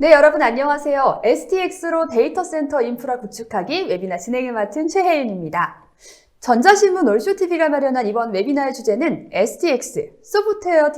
네, 여러분 안녕하세요. STX로 데이터 센터 인프라 구축하기 웨비나 진행을 맡은 최혜윤입니다. 전자신문 올쇼TV가 마련한 이번 웨비나의 주제는 STX, Software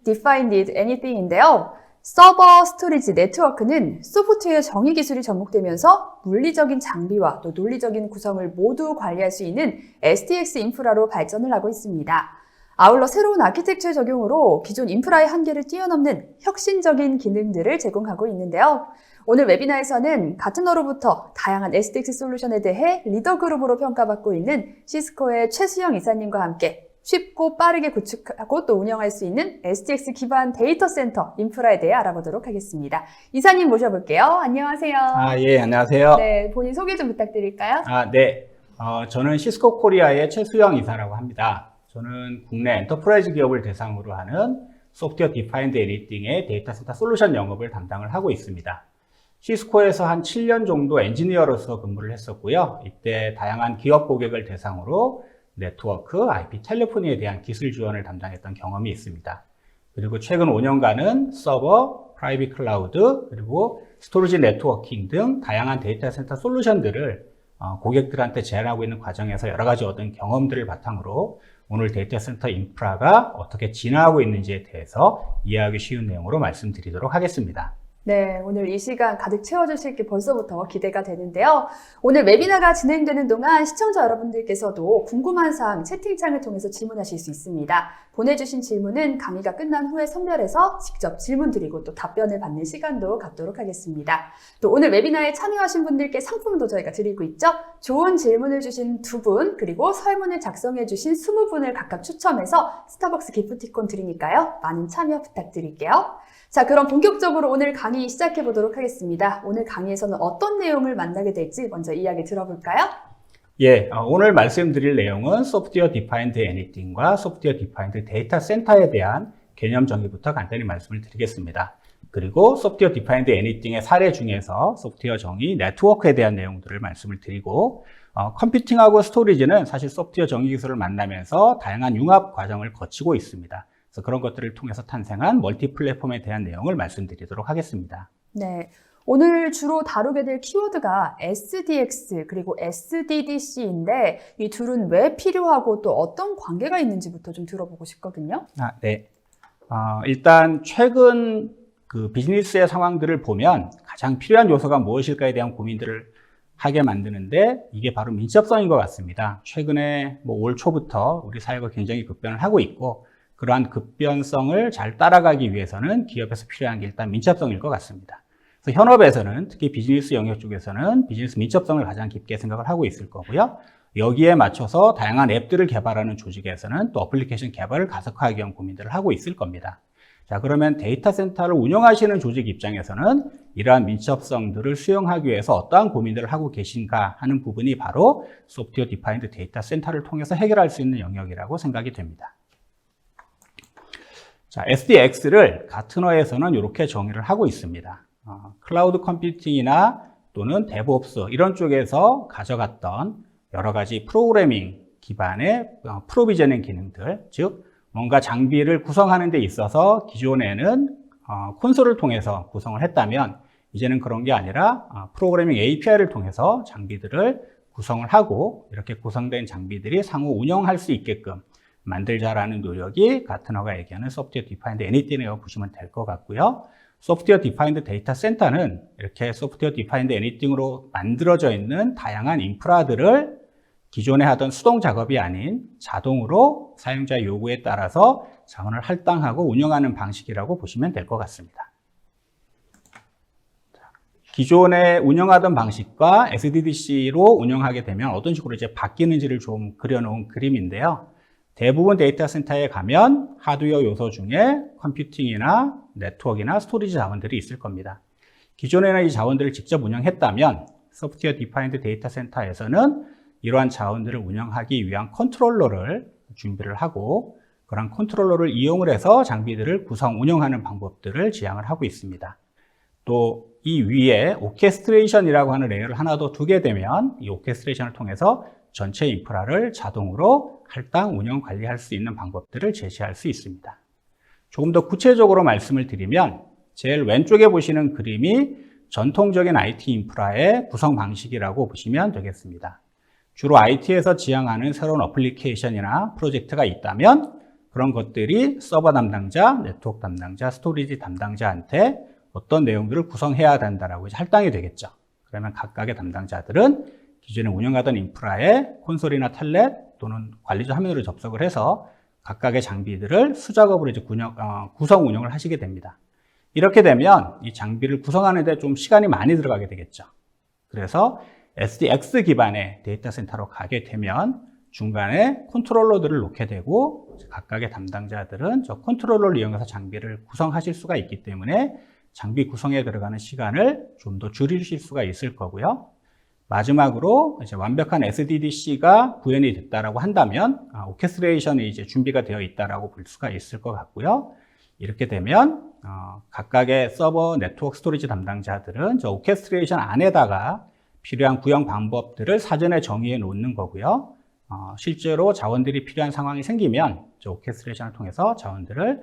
Defined Anything인데요. 서버, 스토리지, 네트워크는 소프트웨어 정의 기술이 접목되면서 물리적인 장비와 또 논리적인 구성을 모두 관리할 수 있는 STX 인프라로 발전을 하고 있습니다. 아울러 새로운 아키텍처 적용으로 기존 인프라의 한계를 뛰어넘는 혁신적인 기능들을 제공하고 있는데요. 오늘 웨비나에서는 가트너로부터 다양한 STX 솔루션에 대해 리더 그룹으로 평가받고 있는 시스코의 최수영 이사님과 함께 쉽고 빠르게 구축하고 또 운영할 수 있는 STX 기반 데이터 센터 인프라에 대해 알아보도록 하겠습니다. 이사님 모셔볼게요. 안녕하세요. 예, 안녕하세요. 네, 본인 소개 좀 부탁드릴까요? 네. 저는 시스코 코리아의 최수영 이사라고 합니다. 저는 국내 엔터프라이즈 기업을 대상으로 하는 소프트웨어 디파인드 애니띵의 데이터 센터 솔루션 영업을 담당을 하고 있습니다. 시스코에서 한 7년 정도 엔지니어로서 근무를 했었고요. 이때 다양한 기업 고객을 대상으로 네트워크, IP, 텔레포니에 대한 기술 지원을 담당했던 경험이 있습니다. 그리고 최근 5년간은 서버, 프라이빗 클라우드, 그리고 스토리지 네트워킹 등 다양한 데이터 센터 솔루션들을 고객들한테 제안하고 있는 과정에서 여러 가지 얻은 경험들을 바탕으로 오늘 데이터 센터 인프라가 어떻게 진화하고 있는지에 대해서 이해하기 쉬운 내용으로 말씀드리도록 하겠습니다. 네, 오늘 이 시간 가득 채워주실 게 벌써부터 기대가 되는데요. 오늘 웨비나가 진행되는 동안 시청자 여러분들께서도 궁금한 사항 채팅창을 통해서 질문하실 수 있습니다. 보내주신 질문은 강의가 끝난 후에 선별해서 직접 질문 드리고 또 답변을 받는 시간도 갖도록 하겠습니다. 또 오늘 웨비나에 참여하신 분들께 상품도 저희가 드리고 있죠. 좋은 질문을 주신 2분, 그리고 설문을 작성해 주신 20분을 각각 추첨해서 스타벅스 기프티콘 드리니까요. 많은 참여 부탁드릴게요. 자, 그럼 본격적으로 오늘 강의 시작해 보도록 하겠습니다. 오늘 강의에서는 어떤 내용을 만나게 될지 먼저 이야기 들어볼까요? 예, 오늘 말씀드릴 내용은 소프트웨어 디파인드 애니띵과 소프트웨어 디파인드 데이터 센터에 대한 개념 정의부터 간단히 말씀을 드리겠습니다. 그리고 소프트웨어 디파인드 애니띵의 사례 중에서 소프트웨어 정의, 네트워크에 대한 내용들을 말씀을 드리고 컴퓨팅하고 스토리지는 사실 소프트웨어 정의 기술을 만나면서 다양한 융합 과정을 거치고 있습니다. 그래서 그런 것들을 통해서 탄생한 멀티 플랫폼에 대한 내용을 말씀드리도록 하겠습니다. 네, 오늘 주로 다루게 될 키워드가 SDX 그리고 SDDC인데 이 둘은 왜 필요하고 또 어떤 관계가 있는지부터 좀 들어보고 싶거든요. 네. 일단 최근 그 비즈니스의 상황들을 보면 가장 필요한 요소가 무엇일까에 대한 고민들을 하게 만드는데 이게 바로 민첩성인 것 같습니다. 최근에 올 초부터 우리 사회가 굉장히 급변을 하고 있고 그러한 급변성을 잘 따라가기 위해서는 기업에서 필요한 게 일단 민첩성일 것 같습니다. 그래서 현업에서는 특히 비즈니스 영역 쪽에서는 비즈니스 민첩성을 가장 깊게 생각을 하고 있을 거고요. 여기에 맞춰서 다양한 앱들을 개발하는 조직에서는 또 어플리케이션 개발을 가속화하기 위한 고민들을 하고 있을 겁니다. 자, 그러면 데이터 센터를 운영하시는 조직 입장에서는 이러한 민첩성들을 수용하기 위해서 어떠한 고민들을 하고 계신가 하는 부분이 바로 소프트웨어 디파인드 데이터 센터를 통해서 해결할 수 있는 영역이라고 생각이 됩니다. 자, SDX를 가트너에서는 이렇게 정의를 하고 있습니다. 클라우드 컴퓨팅이나 또는 데브옵스 이런 쪽에서 가져갔던 여러 가지 프로그래밍 기반의 프로비저닝 기능들, 즉 뭔가 장비를 구성하는 데 있어서 기존에는 콘솔을 통해서 구성을 했다면 이제는 그런 게 아니라 프로그래밍 API를 통해서 장비들을 구성을 하고 이렇게 구성된 장비들이 상호 운영할 수 있게끔 만들자라는 노력이 가트너가 얘기하는 소프트웨어 디파인드 애니띵이라고 보시면 될 것 같고요. 소프트웨어 디파인드 데이터 센터는 이렇게 소프트웨어 디파인드 애니띵으로 만들어져 있는 다양한 인프라들을 기존에 하던 수동 작업이 아닌 자동으로 사용자 요구에 따라서 자원을 할당하고 운영하는 방식이라고 보시면 될 것 같습니다. 기존에 운영하던 방식과 SDDC로 운영하게 되면 어떤 식으로 이제 바뀌는지를 좀 그려놓은 그림인데요. 대부분 데이터 센터에 가면 하드웨어 요소 중에 컴퓨팅이나 네트워크나 스토리지 자원들이 있을 겁니다. 기존에는 이 자원들을 직접 운영했다면 소프트웨어 디파인드 데이터 센터에서는 이러한 자원들을 운영하기 위한 컨트롤러를 준비를 하고 그런 컨트롤러를 이용을 해서 장비들을 구성, 운영하는 방법들을 지향을 하고 있습니다. 또 이 위에 오케스트레이션이라고 하는 레이어를 하나 더 두게 되면 이 오케스트레이션을 통해서 전체 인프라를 자동으로 할당, 운영, 관리할 수 있는 방법들을 제시할 수 있습니다. 조금 더 구체적으로 말씀을 드리면 제일 왼쪽에 보시는 그림이 전통적인 IT 인프라의 구성 방식이라고 보시면 되겠습니다. 주로 IT에서 지향하는 새로운 어플리케이션이나 프로젝트가 있다면 그런 것들이 서버 담당자, 네트워크 담당자, 스토리지 담당자한테 어떤 내용들을 구성해야 된다라고 이제 할당이 되겠죠. 그러면 각각의 담당자들은 기존에 운영하던 인프라에 콘솔이나 텔넷 또는 관리자 화면으로 접속을 해서 각각의 장비들을 수작업으로 이제 구성 운영을 하시게 됩니다. 이렇게 되면 이 장비를 구성하는 데 좀 시간이 많이 들어가게 되겠죠. 그래서 SDX 기반의 데이터 센터로 가게 되면 중간에 컨트롤러들을 놓게 되고 각각의 담당자들은 저 컨트롤러를 이용해서 장비를 구성하실 수가 있기 때문에 장비 구성에 들어가는 시간을 좀 더 줄이실 수가 있을 거고요. 마지막으로 이제 완벽한 SDDC가 구현이 됐다라고 한다면 오케스트레이션이 이제 준비가 되어 있다라고 볼 수가 있을 것 같고요. 이렇게 되면 각각의 서버 네트워크 스토리지 담당자들은 저 오케스트레이션 안에다가 필요한 구형 방법들을 사전에 정의해 놓는 거고요. 실제로 자원들이 필요한 상황이 생기면 저 오케스트레이션을 통해서 자원들을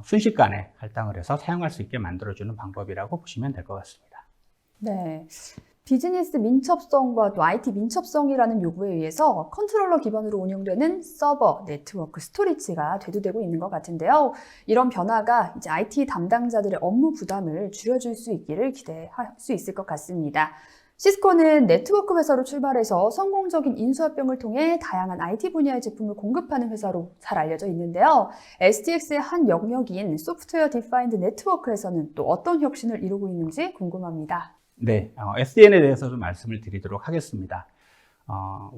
순식간에 할당을 해서 사용할 수 있게 만들어주는 방법이라고 보시면 될 것 같습니다. 네. 비즈니스 민첩성과 또 IT 민첩성이라는 요구에 의해서 컨트롤러 기반으로 운영되는 서버, 네트워크, 스토리지가 대두되고 있는 것 같은데요. 이런 변화가 이제 IT 담당자들의 업무 부담을 줄여줄 수 있기를 기대할 수 있을 것 같습니다. 시스코는 네트워크 회사로 출발해서 성공적인 인수합병을 통해 다양한 IT 분야의 제품을 공급하는 회사로 잘 알려져 있는데요. SDX의 한 영역인 소프트웨어 디파인드 네트워크에서는 또 어떤 혁신을 이루고 있는지 궁금합니다. 네, SDN에 대해서 좀 말씀을 드리도록 하겠습니다.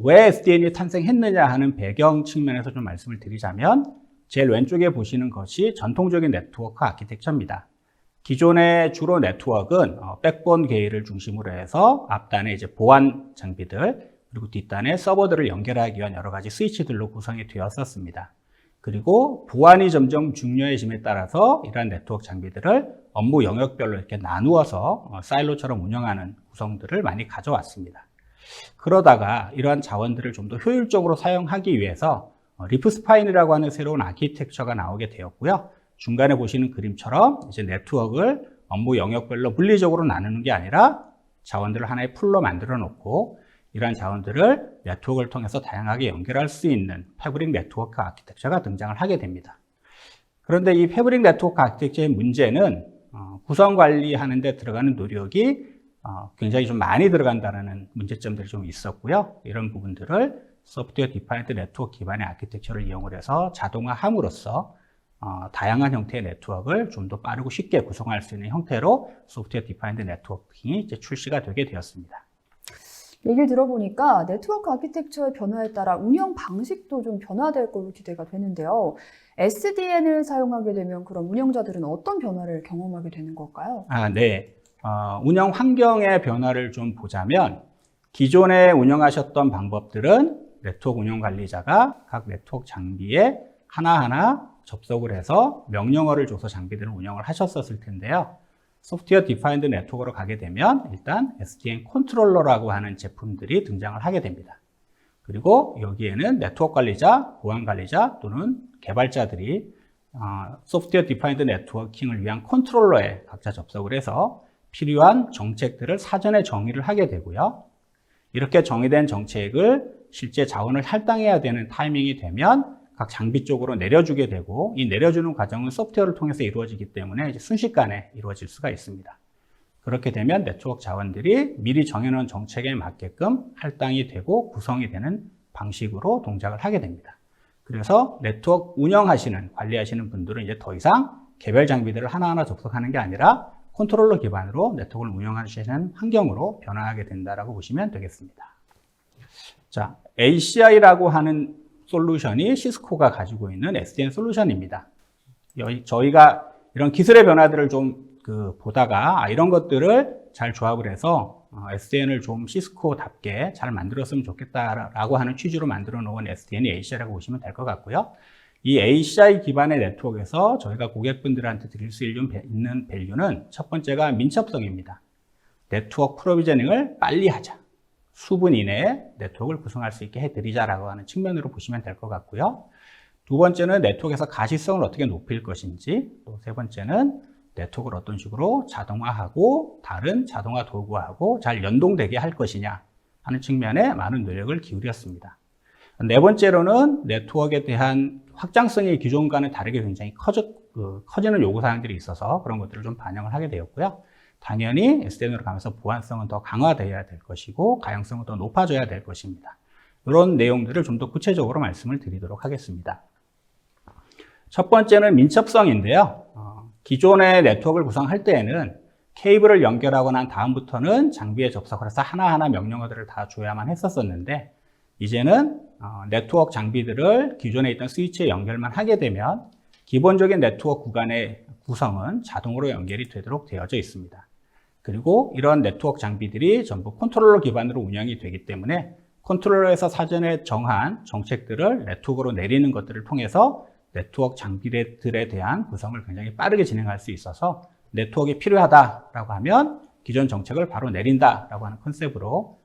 왜 SDN이 탄생했느냐 하는 배경 측면에서 좀 말씀을 드리자면 제일 왼쪽에 보시는 것이 전통적인 네트워크 아키텍처입니다. 기존의 주로 네트워크는 백본 계열을 중심으로 해서 앞단에 이제 보안 장비들 그리고 뒷단에 서버들을 연결하기 위한 여러 가지 스위치들로 구성이 되었었습니다. 그리고 보안이 점점 중요해짐에 따라서 이러한 네트워크 장비들을 업무 영역별로 이렇게 나누어서 사일로처럼 운영하는 구성들을 많이 가져왔습니다. 그러다가 이러한 자원들을 좀 더 효율적으로 사용하기 위해서 리프스파인이라고 하는 새로운 아키텍처가 나오게 되었고요. 중간에 보시는 그림처럼 이제 네트워크를 업무 영역별로 물리적으로 나누는 게 아니라 자원들을 하나의 풀로 만들어 놓고 이러한 자원들을 네트워크를 통해서 다양하게 연결할 수 있는 패브릭 네트워크 아키텍처가 등장을 하게 됩니다. 그런데 이 패브릭 네트워크 아키텍처의 문제는 구성 관리하는 데 들어가는 노력이 굉장히 좀 많이 들어간다는 문제점들이 좀 있었고요. 이런 부분들을 소프트웨어 디파인드 네트워크 기반의 아키텍처를 이용을 해서 자동화함으로써 다양한 형태의 네트워크를 좀 더 빠르고 쉽게 구성할 수 있는 형태로 소프트웨어 디파인드 네트워킹이 이제 출시가 되게 되었습니다. 얘기를 들어보니까 네트워크 아키텍처의 변화에 따라 운영 방식도 좀 변화될 걸로 기대가 되는데요. SDN을 사용하게 되면 그럼 운영자들은 어떤 변화를 경험하게 되는 걸까요? 네. 운영 환경의 변화를 좀 보자면 기존에 운영하셨던 방법들은 네트워크 운영 관리자가 각 네트워크 장비에 하나하나 접속을 해서 명령어를 줘서 장비들을 운영을 하셨었을 텐데요. 소프트웨어 디파인드 네트워크로 가게 되면 일단 SDN 컨트롤러라고 하는 제품들이 등장을 하게 됩니다. 그리고 여기에는 네트워크 관리자, 보안 관리자 또는 개발자들이 소프트웨어 디파인드 네트워킹을 위한 컨트롤러에 각자 접속을 해서 필요한 정책들을 사전에 정의를 하게 되고요. 이렇게 정의된 정책을 실제 자원을 할당해야 되는 타이밍이 되면 각 장비 쪽으로 내려주게 되고 이 내려주는 과정은 소프트웨어를 통해서 이루어지기 때문에 이제 순식간에 이루어질 수가 있습니다. 그렇게 되면 네트워크 자원들이 미리 정해놓은 정책에 맞게끔 할당이 되고 구성이 되는 방식으로 동작을 하게 됩니다. 그래서 네트워크 운영하시는, 관리하시는 분들은 이제 더 이상 개별 장비들을 하나하나 접속하는 게 아니라 컨트롤러 기반으로 네트워크를 운영하시는 환경으로 변화하게 된다라고 보시면 되겠습니다. 자, ACI라고 하는 솔루션이 시스코가 가지고 있는 SDN 솔루션입니다. 저희가 이런 기술의 변화들을 좀 보다가 이런 것들을 잘 조합을 해서 SDN을 좀 시스코답게 잘 만들었으면 좋겠다라고 하는 취지로 만들어 놓은 SDN이 ACI라고 보시면 될 것 같고요. 이 ACI 기반의 네트워크에서 저희가 고객분들한테 드릴 수 있는 밸류는 첫 번째가 민첩성입니다. 네트워크 프로비저닝을 빨리 하자. 수분 이내에 네트워크를 구성할 수 있게 해드리자라고 하는 측면으로 보시면 될 것 같고요. 두 번째는 네트워크에서 가시성을 어떻게 높일 것인지, 또 세 번째는 네트워크를 어떤 식으로 자동화하고 다른 자동화 도구하고 잘 연동되게 할 것이냐 하는 측면에 많은 노력을 기울였습니다. 네 번째로는 네트워크에 대한 확장성이 기존과는 다르게 굉장히 커지는 요구사항들이 있어서 그런 것들을 좀 반영을 하게 되었고요. 당연히 SDN으로 가면서 보안성은 더 강화되어야 될 것이고 가용성은 더 높아져야 될 것입니다. 이런 내용들을 좀 더 구체적으로 말씀을 드리도록 하겠습니다. 첫 번째는 민첩성인데요. 기존의 네트워크를 구성할 때에는 케이블을 연결하고 난 다음부터는 장비에 접속을 해서 하나하나 명령어들을 다 줘야만 했었는데 이제는 네트워크 장비들을 기존에 있던 스위치에 연결만 하게 되면 기본적인 네트워크 구간의 구성은 자동으로 연결이 되도록 되어져 있습니다. 그리고 이런 네트워크 장비들이 전부 컨트롤러 기반으로 운영이 되기 때문에 컨트롤러에서 사전에 정한 정책들을 네트워크로 내리는 것들을 통해서 네트워크 장비들에 대한 구성을 굉장히 빠르게 진행할 수 있어서 네트워크가 필요하다라고 하면 기존 정책을 바로 내린다라고 하는 컨셉으로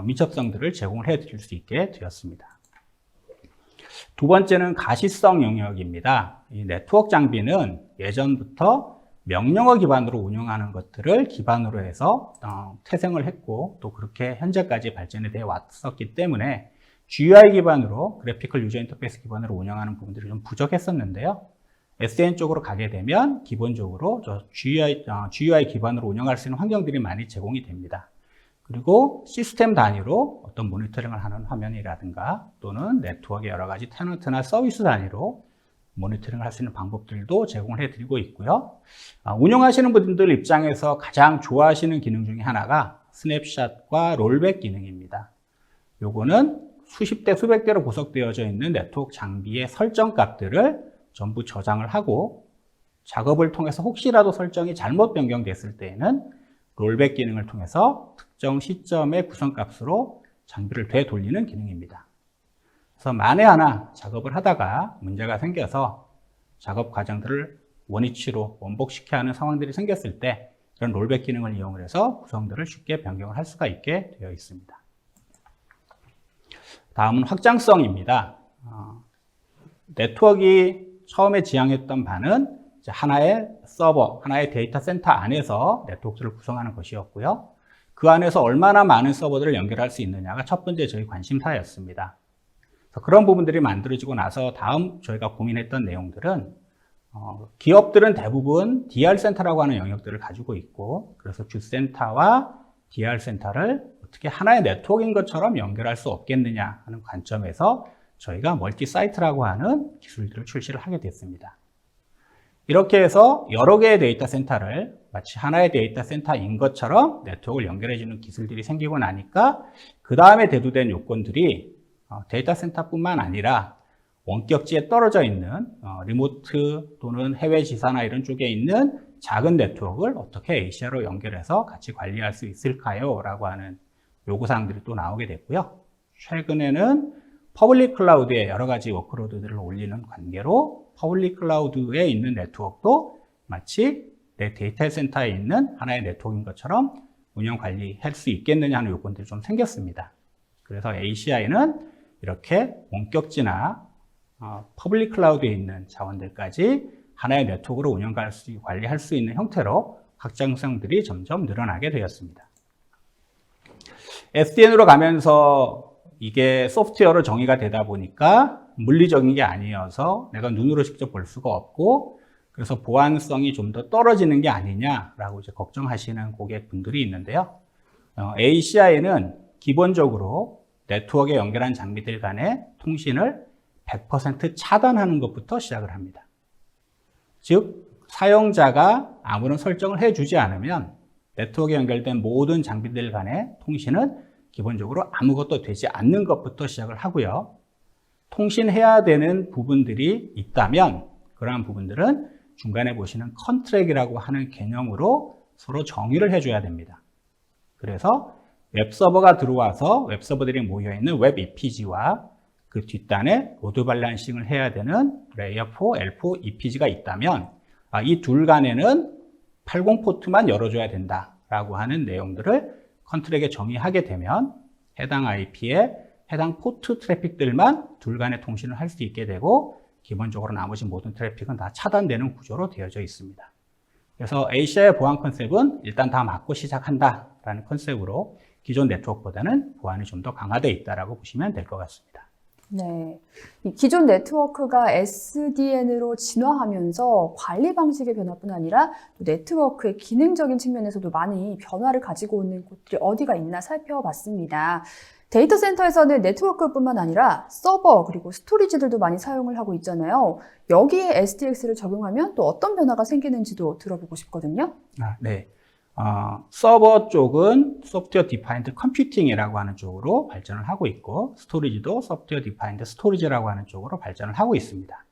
민첩성들을 제공을 해드릴 수 있게 되었습니다. 두 번째는 가시성 영역입니다. 이 네트워크 장비는 예전부터 명령어 기반으로 운영하는 것들을 기반으로 해서 태생을 했고 또 그렇게 현재까지 발전이 되어 왔었기 때문에 GUI 기반으로 그래피컬 유저 인터페이스 기반으로 운영하는 부분들이 좀 부족했었는데요. SDN 쪽으로 가게 되면 기본적으로 GUI 기반으로 운영할 수 있는 환경들이 많이 제공이 됩니다. 그리고 시스템 단위로 어떤 모니터링을 하는 화면이라든가 또는 네트워크의 여러 가지 테넌트나 서비스 단위로 모니터링을 할 수 있는 방법들도 제공을 해드리고 있고요. 운영하시는 분들 입장에서 가장 좋아하시는 기능 중에 하나가 스냅샷과 롤백 기능입니다. 요거는 수십 대, 수백 대로 구성되어져 있는 네트워크 장비의 설정 값들을 전부 저장을 하고 작업을 통해서 혹시라도 설정이 잘못 변경됐을 때에는 롤백 기능을 통해서 특정 시점의 구성값으로 장비를 되돌리는 기능입니다. 그래서 만에 하나 작업을 하다가 문제가 생겨서 작업 과정들을 원위치로 원복시켜야 하는 상황들이 생겼을 때 이런 롤백 기능을 이용해서 구성들을 쉽게 변경을 할 수가 있게 되어 있습니다. 다음은 확장성입니다. 네트워크가 처음에 지향했던 바는 하나의 서버, 하나의 데이터 센터 안에서 네트워크를 구성하는 것이었고요. 그 안에서 얼마나 많은 서버들을 연결할 수 있느냐가 첫 번째 저희 관심사였습니다. 그런 부분들이 만들어지고 나서 다음 저희가 고민했던 내용들은 기업들은 대부분 DR 센터라고 하는 영역들을 가지고 있고 그래서 주센터와 DR 센터를 어떻게 하나의 네트워크인 것처럼 연결할 수 없겠느냐 하는 관점에서 저희가 멀티 사이트라고 하는 기술들을 출시를 하게 됐습니다. 이렇게 해서 여러 개의 데이터 센터를 마치 하나의 데이터 센터인 것처럼 네트워크를 연결해주는 기술들이 생기고 나니까 그 다음에 대두된 요건들이 데이터 센터뿐만 아니라 원격지에 떨어져 있는 리모트 또는 해외 지사나 이런 쪽에 있는 작은 네트워크를 어떻게 ACI로 연결해서 같이 관리할 수 있을까요? 라고 하는 요구사항들이 또 나오게 됐고요. 최근에는 퍼블릭 클라우드에 여러 가지 워크로드들을 올리는 관계로 퍼블릭 클라우드에 있는 네트워크도 마치 내 데이터 센터에 있는 하나의 네트워크인 것처럼 운영 관리할 수 있겠느냐 하는 요건들이 좀 생겼습니다. 그래서 ACI는 이렇게 원격지나 퍼블릭 클라우드에 있는 자원들까지 하나의 네트워크로 관리할 수 있는 형태로 확장성들이 점점 늘어나게 되었습니다. SDN으로 가면서 이게 소프트웨어로 정의가 되다 보니까 물리적인 게 아니어서 내가 눈으로 직접 볼 수가 없고 그래서 보안성이 좀 더 떨어지는 게 아니냐라고 이제 걱정하시는 고객분들이 있는데요. ACI는 기본적으로 네트워크에 연결한 장비들 간의 통신을 100% 차단하는 것부터 시작을 합니다. 즉, 사용자가 아무런 설정을 해주지 않으면 네트워크에 연결된 모든 장비들 간의 통신은 기본적으로 아무것도 되지 않는 것부터 시작을 하고요. 통신해야 되는 부분들이 있다면 그러한 부분들은 중간에 보시는 컨트랙이라고 하는 개념으로 서로 정의를 해줘야 됩니다. 그래서 웹서버가 들어와서 웹서버들이 모여있는 웹 EPG와 그 뒷단에 로드 밸런싱을 해야 되는 레이어 4, L4 EPG가 있다면 이 둘 간에는 80 포트만 열어줘야 된다라고 하는 내용들을 컨트랙에 정의하게 되면 해당 IP에 해당 포트 트래픽들만 둘 간의 통신을 할 수 있게 되고 기본적으로 나머지 모든 트래픽은 다 차단되는 구조로 되어져 있습니다. 그래서 A시아의 보안 컨셉은 일단 다 막고 시작한다라는 컨셉으로 기존 네트워크보다는 보안이 좀 더 강화되어 있다라고 보시면 될 것 같습니다. 네. 이 기존 네트워크가 SDN으로 진화하면서 관리 방식의 변화뿐 아니라 또 네트워크의 기능적인 측면에서도 많이 변화를 가지고 오는 곳들이 어디가 있나 살펴봤습니다. 데이터 센터에서는 네트워크뿐만 아니라 서버 그리고 스토리지들도 많이 사용을 하고 있잖아요. 여기에 SDX를 적용하면 또 어떤 변화가 생기는지도 들어보고 싶거든요. 네. 서버 쪽은 소프트웨어 디파인드 컴퓨팅이라고 하는 쪽으로 발전을 하고 있고, 스토리지도 소프트웨어 디파인드 스토리지라고 하는 쪽으로 발전을 하고 있습니다.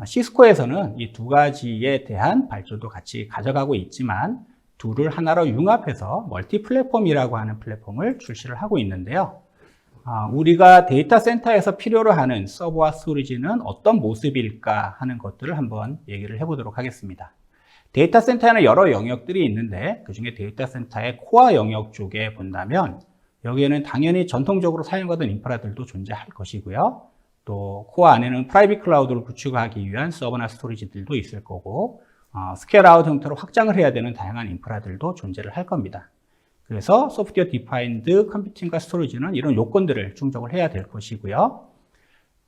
시스코에서는 이 두 가지에 대한 발전도 같이 가져가고 있지만, 둘을 하나로 융합해서 멀티 플랫폼이라고 하는 플랫폼을 출시를 하고 있는데요. 우리가 데이터 센터에서 필요로 하는 서버와 스토리지는 어떤 모습일까 하는 것들을 한번 얘기를 해보도록 하겠습니다. 데이터 센터에는 여러 영역들이 있는데 그중에 데이터 센터의 코어 영역 쪽에 본다면 여기에는 당연히 전통적으로 사용하던 인프라들도 존재할 것이고요. 또 코어 안에는 프라이빗 클라우드를 구축하기 위한 서버나 스토리지들도 있을 거고, 스케일아웃 형태로 확장을 해야 되는 다양한 인프라들도 존재를 할 겁니다. 그래서 소프트웨어 디파인드 컴퓨팅과 스토리지는 이런 요건들을 충족을 해야 될 것이고요.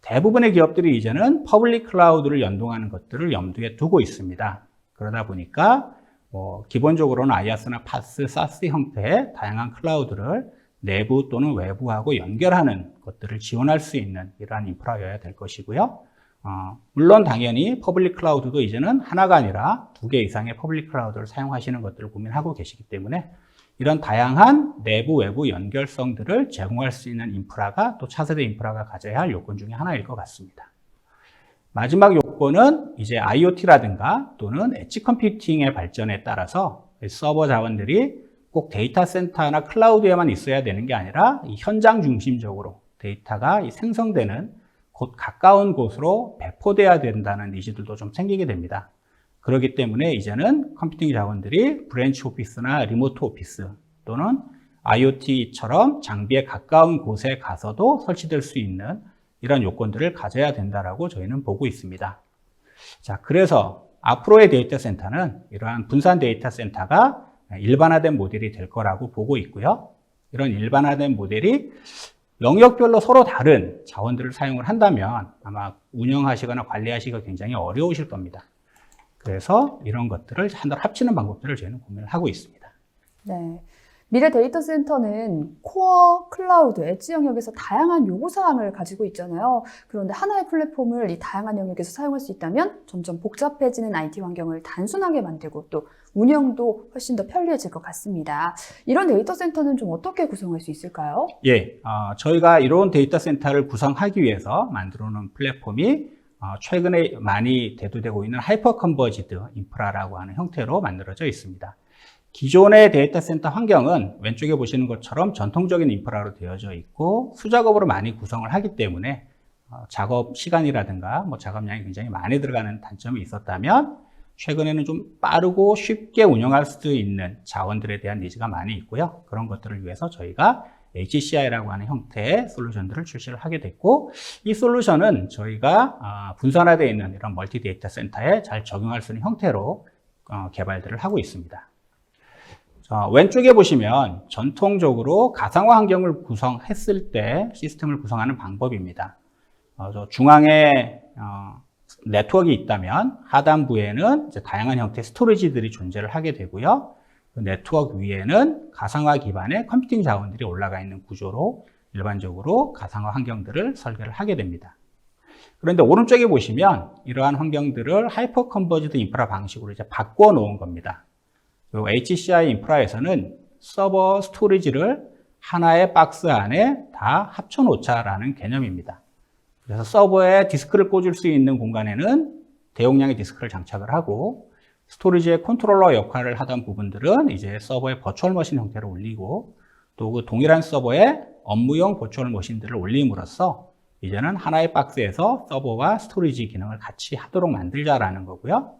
대부분의 기업들이 이제는 퍼블릭 클라우드를 연동하는 것들을 염두에 두고 있습니다. 그러다 보니까 기본적으로는 IaaS나 PaaS, SaaS 형태의 다양한 클라우드를 내부 또는 외부하고 연결하는 것들을 지원할 수 있는 이러한 인프라여야 될 것이고요. 물론 당연히 퍼블릭 클라우드도 이제는 하나가 아니라 2개 이상의 퍼블릭 클라우드를 사용하시는 것들을 고민하고 계시기 때문에 이런 다양한 내부 외부 연결성들을 제공할 수 있는 인프라가 또 차세대 인프라가 가져야 할 요건 중에 하나일 것 같습니다. 마지막 요건은 이제 IoT라든가 또는 엣지 컴퓨팅의 발전에 따라서 서버 자원들이 꼭 데이터 센터나 클라우드에만 있어야 되는 게 아니라 이 현장 중심적으로 데이터가 생성되는 곧 가까운 곳으로 배포돼야 된다는 니즈들도 좀 생기게 됩니다. 그렇기 때문에 이제는 컴퓨팅 자원들이 브랜치 오피스나 리모트 오피스 또는 IoT처럼 장비에 가까운 곳에 가서도 설치될 수 있는 이런 요건들을 가져야 된다라고 저희는 보고 있습니다. 자, 그래서 앞으로의 데이터 센터는 이러한 분산 데이터 센터가 일반화된 모델이 될 거라고 보고 있고요. 이런 일반화된 모델이 영역별로 서로 다른 자원들을 사용을 한다면 아마 운영하시거나 관리하시기가 굉장히 어려우실 겁니다. 그래서 이런 것들을 하나로 합치는 방법들을 저희는 고민을 하고 있습니다. 네. 미래 데이터 센터는 코어, 클라우드, 엣지 영역에서 다양한 요구사항을 가지고 있잖아요. 그런데 하나의 플랫폼을 이 다양한 영역에서 사용할 수 있다면 점점 복잡해지는 IT 환경을 단순하게 만들고 또 운영도 훨씬 더 편리해질 것 같습니다. 이런 데이터 센터는 좀 어떻게 구성할 수 있을까요? 예, 저희가 이런 데이터 센터를 구성하기 위해서 만들어 놓은 플랫폼이 최근에 많이 대두되고 있는 하이퍼 컨버지드 인프라라고 하는 형태로 만들어져 있습니다. 기존의 데이터 센터 환경은 왼쪽에 보시는 것처럼 전통적인 인프라로 되어져 있고 수작업으로 많이 구성을 하기 때문에 작업 시간이라든가 작업량이 굉장히 많이 들어가는 단점이 있었다면 최근에는 좀 빠르고 쉽게 운영할 수 있는 자원들에 대한 니즈가 많이 있고요. 그런 것들을 위해서 저희가 HCI라고 하는 형태의 솔루션들을 출시를 하게 됐고, 이 솔루션은 저희가 분산화되어 있는 이런 멀티 데이터 센터에 잘 적용할 수 있는 형태로 개발들을 하고 있습니다. 왼쪽에 보시면 전통적으로 가상화 환경을 구성했을 때 시스템을 구성하는 방법입니다. 중앙에 네트워크가 있다면 하단부에는 이제 다양한 형태의 스토리지들이 존재를 하게 되고요. 그 네트워크 위에는 가상화 기반의 컴퓨팅 자원들이 올라가 있는 구조로 일반적으로 가상화 환경들을 설계를 하게 됩니다. 그런데 오른쪽에 보시면 이러한 환경들을 하이퍼 컨버지드 인프라 방식으로 이제 바꿔 놓은 겁니다. 그리고 HCI 인프라에서는 서버 스토리지를 하나의 박스 안에 다 합쳐 놓자라는 개념입니다. 그래서 서버에 디스크를 꽂을 수 있는 공간에는 대용량의 디스크를 장착을 하고, 스토리지의 컨트롤러 역할을 하던 부분들은 이제 서버에 버추얼 머신 형태로 올리고, 또 그 동일한 서버에 업무용 버추얼 머신들을 올림으로써 이제는 하나의 박스에서 서버와 스토리지 기능을 같이 하도록 만들자라는 거고요.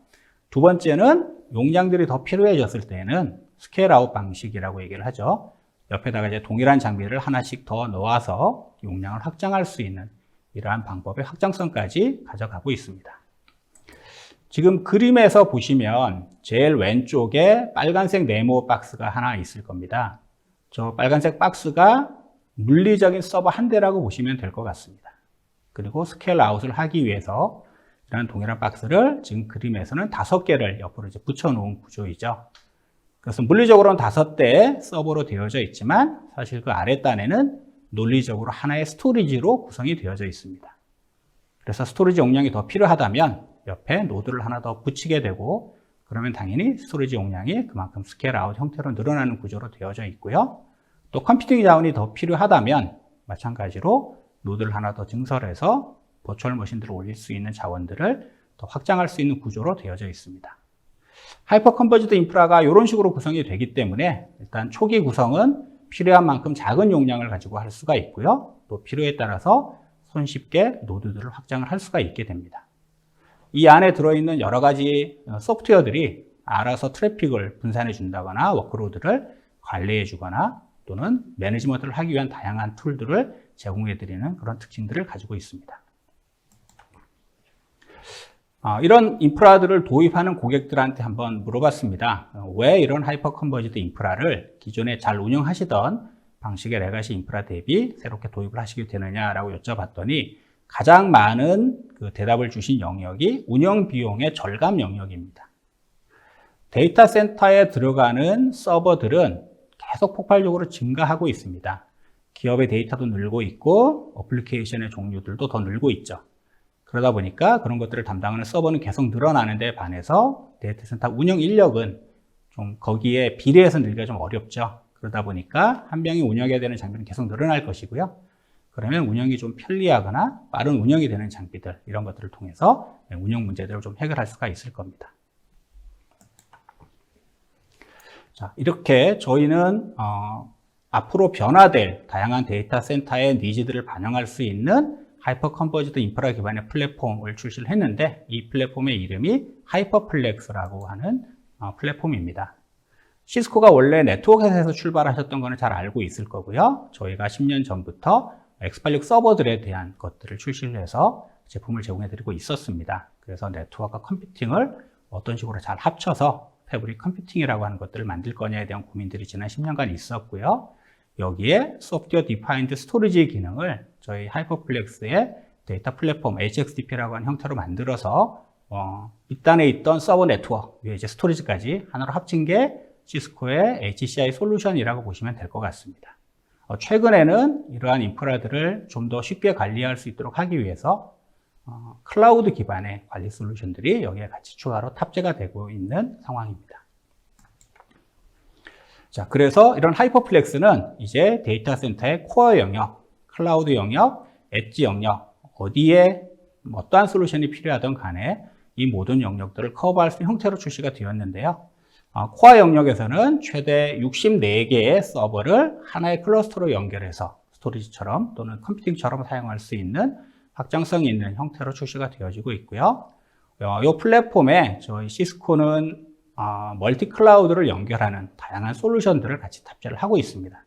두 번째는 용량들이 더 필요해졌을 때는 스케일 아웃 방식이라고 얘기를 하죠. 옆에다가 이제 동일한 장비를 하나씩 더 넣어서 용량을 확장할 수 있는 이러한 방법의 확장성까지 가져가고 있습니다. 지금 그림에서 보시면 제일 왼쪽에 빨간색 네모 박스가 하나 있을 겁니다. 저 빨간색 박스가 물리적인 서버 한 대라고 보시면 될 것 같습니다. 그리고 스케일 아웃을 하기 위해서 이런 동일한 박스를 지금 그림에서는 5개를 옆으로 이제 붙여놓은 구조이죠. 그래서 물리적으로는 5대의 서버로 되어져 있지만 사실 그 아랫단에는 논리적으로 하나의 스토리지로 구성이 되어져 있습니다. 그래서 스토리지 용량이 더 필요하다면 옆에 노드를 하나 더 붙이게 되고 그러면 당연히 스토리지 용량이 그만큼 스케일 아웃 형태로 늘어나는 구조로 되어져 있고요. 또 컴퓨팅 자원이 더 필요하다면 마찬가지로 노드를 하나 더 증설해서 버추얼 머신들을 올릴 수 있는 자원들을 더 확장할 수 있는 구조로 되어져 있습니다. 하이퍼 컨버지드 인프라가 이런 식으로 구성이 되기 때문에 일단 초기 구성은 필요한 만큼 작은 용량을 가지고 할 수가 있고요. 또 필요에 따라서 손쉽게 노드들을 확장을 할 수가 있게 됩니다. 이 안에 들어있는 여러 가지 소프트웨어들이 알아서 트래픽을 분산해 준다거나 워크로드를 관리해 주거나 또는 매니지먼트를 하기 위한 다양한 툴들을 제공해 드리는 그런 특징들을 가지고 있습니다. 이런 인프라들을 도입하는 고객들한테 한번 물어봤습니다. 왜 이런 하이퍼 컨버지드 인프라를 기존에 잘 운영하시던 방식의 레가시 인프라 대비 새롭게 도입을 하시게 되느냐라고 여쭤봤더니 가장 많은 그 대답을 주신 영역이 운영 비용의 절감 영역입니다. 데이터 센터에 들어가는 서버들은 계속 폭발적으로 증가하고 있습니다. 기업의 데이터도 늘고 있고 어플리케이션의 종류들도 더 늘고 있죠. 그러다 보니까 그런 것들을 담당하는 서버는 계속 늘어나는 데 반해서 데이터 센터 운영 인력은 좀 거기에 비례해서 늘기가 좀 어렵죠. 그러다 보니까 한 명이 운영해야 되는 장비는 계속 늘어날 것이고요. 그러면 운영이 좀 편리하거나 빠른 운영이 되는 장비들, 이런 것들을 통해서 운영 문제들을 좀 해결할 수가 있을 겁니다. 자, 이렇게 저희는 앞으로 변화될 다양한 데이터 센터의 니즈들을 반영할 수 있는 하이퍼 컨버지드 인프라 기반의 플랫폼을 출시를 했는데 이 플랫폼의 이름이 하이퍼플렉스라고 하는 플랫폼입니다. 시스코가 원래 네트워크에서 출발하셨던 거는 잘 알고 있을 거고요. 저희가 10년 전부터 x86 서버들에 대한 것들을 출시를 해서 제품을 제공해 드리고 있었습니다. 그래서 네트워크와 컴퓨팅을 어떤 식으로 잘 합쳐서 패브릭 컴퓨팅이라고 하는 것들을 만들 거냐에 대한 고민들이 지난 10년간 있었고요. 여기에 소프트웨어 디파인드 스토리지 기능을 저희 하이퍼플렉스의 데이터 플랫폼 HXDP라고 하는 형태로 만들어서 윗단에 있던 서버 네트워크 위에 이제 스토리지까지 하나로 합친 게 시스코의 HCI 솔루션이라고 보시면 될 것 같습니다. 최근에는 이러한 인프라들을 좀 더 쉽게 관리할 수 있도록 하기 위해서 클라우드 기반의 관리 솔루션들이 여기에 같이 추가로 탑재가 되고 있는 상황입니다. 자, 그래서 이런 하이퍼플렉스는 이제 데이터 센터의 코어 영역, 클라우드 영역, 엣지 영역, 어디에 어떠한 솔루션이 필요하든 간에 이 모든 영역들을 커버할 수 있는 형태로 출시가 되었는데요. 코어 영역에서는 최대 64개의 서버를 하나의 클러스터로 연결해서 스토리지처럼 또는 컴퓨팅처럼 사용할 수 있는 확장성이 있는 형태로 출시가 되어지고 있고요. 이 플랫폼에 저희 시스코는 멀티 클라우드를 연결하는 다양한 솔루션들을 같이 탑재를 하고 있습니다.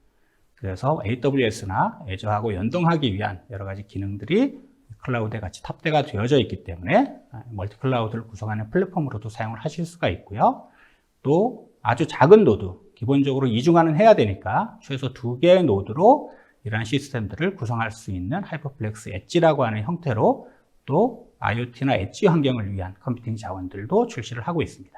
그래서 AWS나 애저하고 연동하기 위한 여러 가지 기능들이 클라우드에 같이 탑재가 되어져 있기 때문에 멀티 클라우드를 구성하는 플랫폼으로도 사용을 하실 수가 있고요. 또 아주 작은 노드, 기본적으로 이중화는 해야 되니까 최소 2개의 노드로 이러한 시스템들을 구성할 수 있는 하이퍼플렉스 엣지라고 하는 형태로 또 IoT나 엣지 환경을 위한 컴퓨팅 자원들도 출시를 하고 있습니다.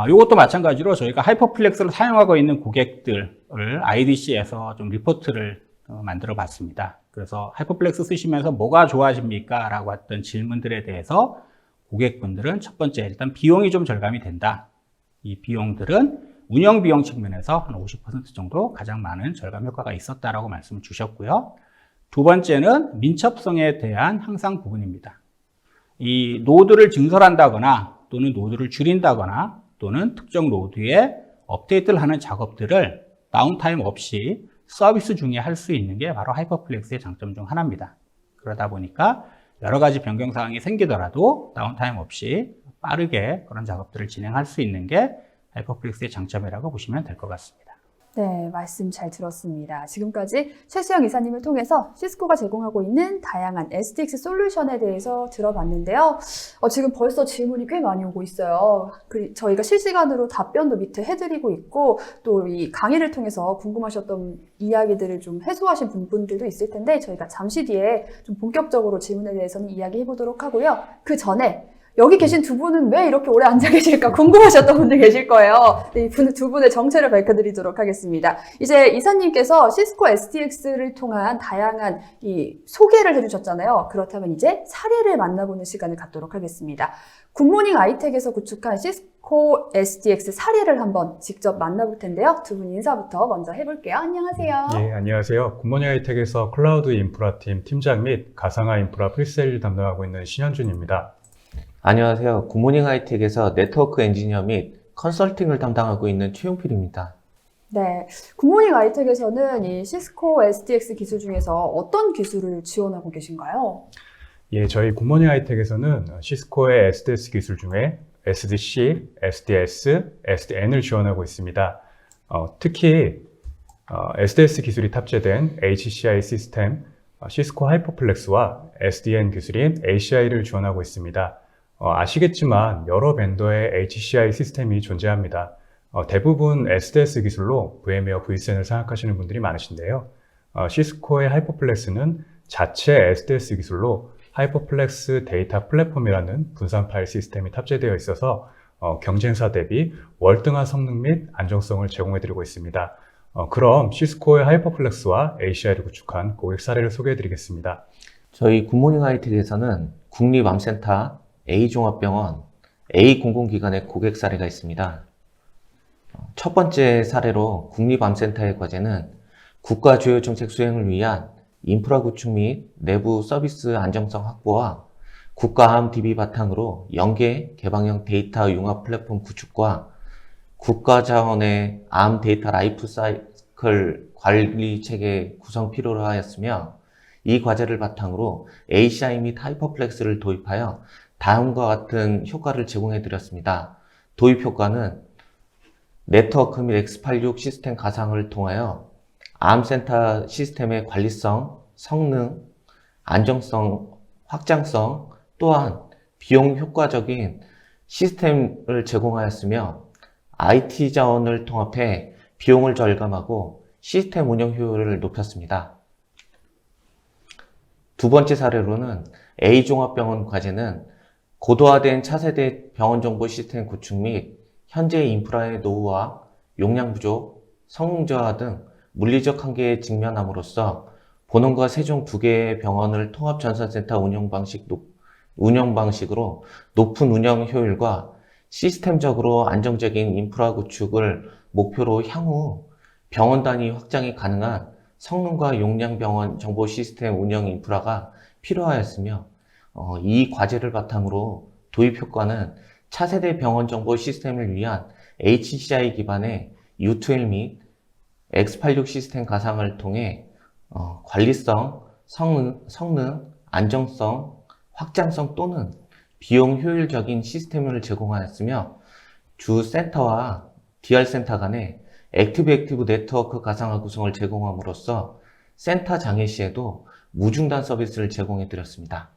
이것도 마찬가지로 저희가 하이퍼플렉스를 사용하고 있는 고객들을 IDC에서 좀 리포트를 만들어 봤습니다. 그래서 하이퍼플렉스 쓰시면서 뭐가 좋아집니까? 라고 했던 질문들에 대해서 고객분들은 첫 번째, 일단 비용이 좀 절감이 된다. 이 비용들은 운영 비용 측면에서 한 50% 정도 가장 많은 절감 효과가 있었다라고 말씀을 주셨고요. 두 번째는 민첩성에 대한 향상 부분입니다. 이 노드를 증설한다거나 또는 노드를 줄인다거나 또는 특정 노드에 업데이트를 하는 작업들을 다운타임 없이 서비스 중에 할 수 있는 게 바로 하이퍼플렉스의 장점 중 하나입니다. 그러다 보니까 여러 가지 변경 사항이 생기더라도 다운타임 없이 빠르게 그런 작업들을 진행할 수 있는 게 하이퍼플렉스의 장점이라고 보시면 될 것 같습니다. 네, 말씀 잘 들었습니다. 지금까지 최수영 이사님을 통해서 시스코가 제공하고 있는 다양한 SDX 솔루션에 대해서 들어봤는데요. 지금 벌써 질문이 꽤 많이 오고 있어요. 저희가 실시간으로 답변도 밑에 해드리고 있고, 또 이 강의를 통해서 궁금하셨던 이야기들을 좀 해소하신 분들도 있을 텐데, 저희가 잠시 뒤에 좀 본격적으로 질문에 대해서는 이야기해 보도록 하고요. 그 전에 여기 계신 두 분은 왜 이렇게 오래 앉아 계실까 궁금하셨던 분들 계실 거예요. 네, 두 분의 정체를 밝혀드리도록 하겠습니다. 이제 이사님께서 시스코 SDX를 통한 다양한 이 소개를 해주셨잖아요. 그렇다면 이제 사례를 만나보는 시간을 갖도록 하겠습니다. 굿모닝 아이텍에서 구축한 시스코 SDX 사례를 한번 직접 만나볼 텐데요. 두 분 인사부터 먼저 해볼게요. 안녕하세요. 예, 안녕하세요. 굿모닝 하이텍에서 클라우드 인프라팀 팀장 및 가상화 인프라 프리세일 담당하고 있는 신현준입니다. 안녕하세요. 굿모닝 하이텍에서 네트워크 엔지니어 및 컨설팅을 담당하고 있는 최용필입니다. 네, 굿모닝 아이텍에서는 이 시스코 SDX 기술 중에서 어떤 기술을 지원하고 계신가요? 예, 저희 굿모닝 하이텍에서는 시스코의 SDS 기술 중에 SDC, SDS, SDN을 지원하고 있습니다. 특히 SDS 기술이 탑재된 HCI 시스템, 시스코 하이퍼플렉스와 SDN 기술인 ACI를 지원하고 있습니다. 아시겠지만 여러 벤더의 HCI 시스템이 존재합니다. 대부분 SDS 기술로 VM웨어 vSAN을 생각하시는 분들이 많으신데요. 시스코의 하이퍼플렉스는 자체 SDS 기술로 하이퍼플렉스 데이터 플랫폼이라는 분산 파일 시스템이 탑재되어 있어서 경쟁사 대비 월등한 성능 및 안정성을 제공해드리고 있습니다. 그럼 시스코의 하이퍼플렉스와 ACI를 구축한 고객 사례를 소개해드리겠습니다. 저희 굿모닝 하이텍에서는 국립암센터, A종합병원, A공공기관의 고객 사례가 있습니다. 첫 번째 사례로 국립암센터의 과제는 국가 주요 정책 수행을 위한 인프라 구축 및 내부 서비스 안정성 확보와 국가암 DB 바탕으로 연계 개방형 데이터 융합 플랫폼 구축과 국가 자원의 암 데이터 라이프 사이클 관리 체계 구성 필요로 하였으며, 이 과제를 바탕으로 ACI 및 하이퍼플렉스를 도입하여 다음과 같은 효과를 제공해 드렸습니다. 도입 효과는 네트워크 및 X86 시스템 가상을 통하여 암센터 시스템의 관리성, 성능, 안정성, 확장성, 또한 비용 효과적인 시스템을 제공하였으며, IT 자원을 통합해 비용을 절감하고 시스템 운영 효율을 높였습니다. 두 번째 사례로는 A종합병원 과제는 고도화된 차세대 병원정보 시스템 구축 및 현재 인프라의 노후화, 용량 부족, 성능 저하 등 물리적 한계에 직면함으로써 본원과 세종 두 개의 병원을 통합 전산센터 운영 방식으로 높은 운영 효율과 시스템적으로 안정적인 인프라 구축을 목표로 향후 병원 단위 확장이 가능한 성능과 용량 병원 정보 시스템 운영 인프라가 필요하였으며, 이 과제를 바탕으로 도입 효과는 차세대 병원 정보 시스템을 위한 HCI 기반의 U2L 및 X86 시스템 가상을 통해 관리성, 성능, 안정성, 확장성 또는 비용 효율적인 시스템을 제공하였으며, 주 센터와 DR 센터 간의 액티브 네트워크 가상화 구성을 제공함으로써 센터 장애 시에도 무중단 서비스를 제공해 드렸습니다.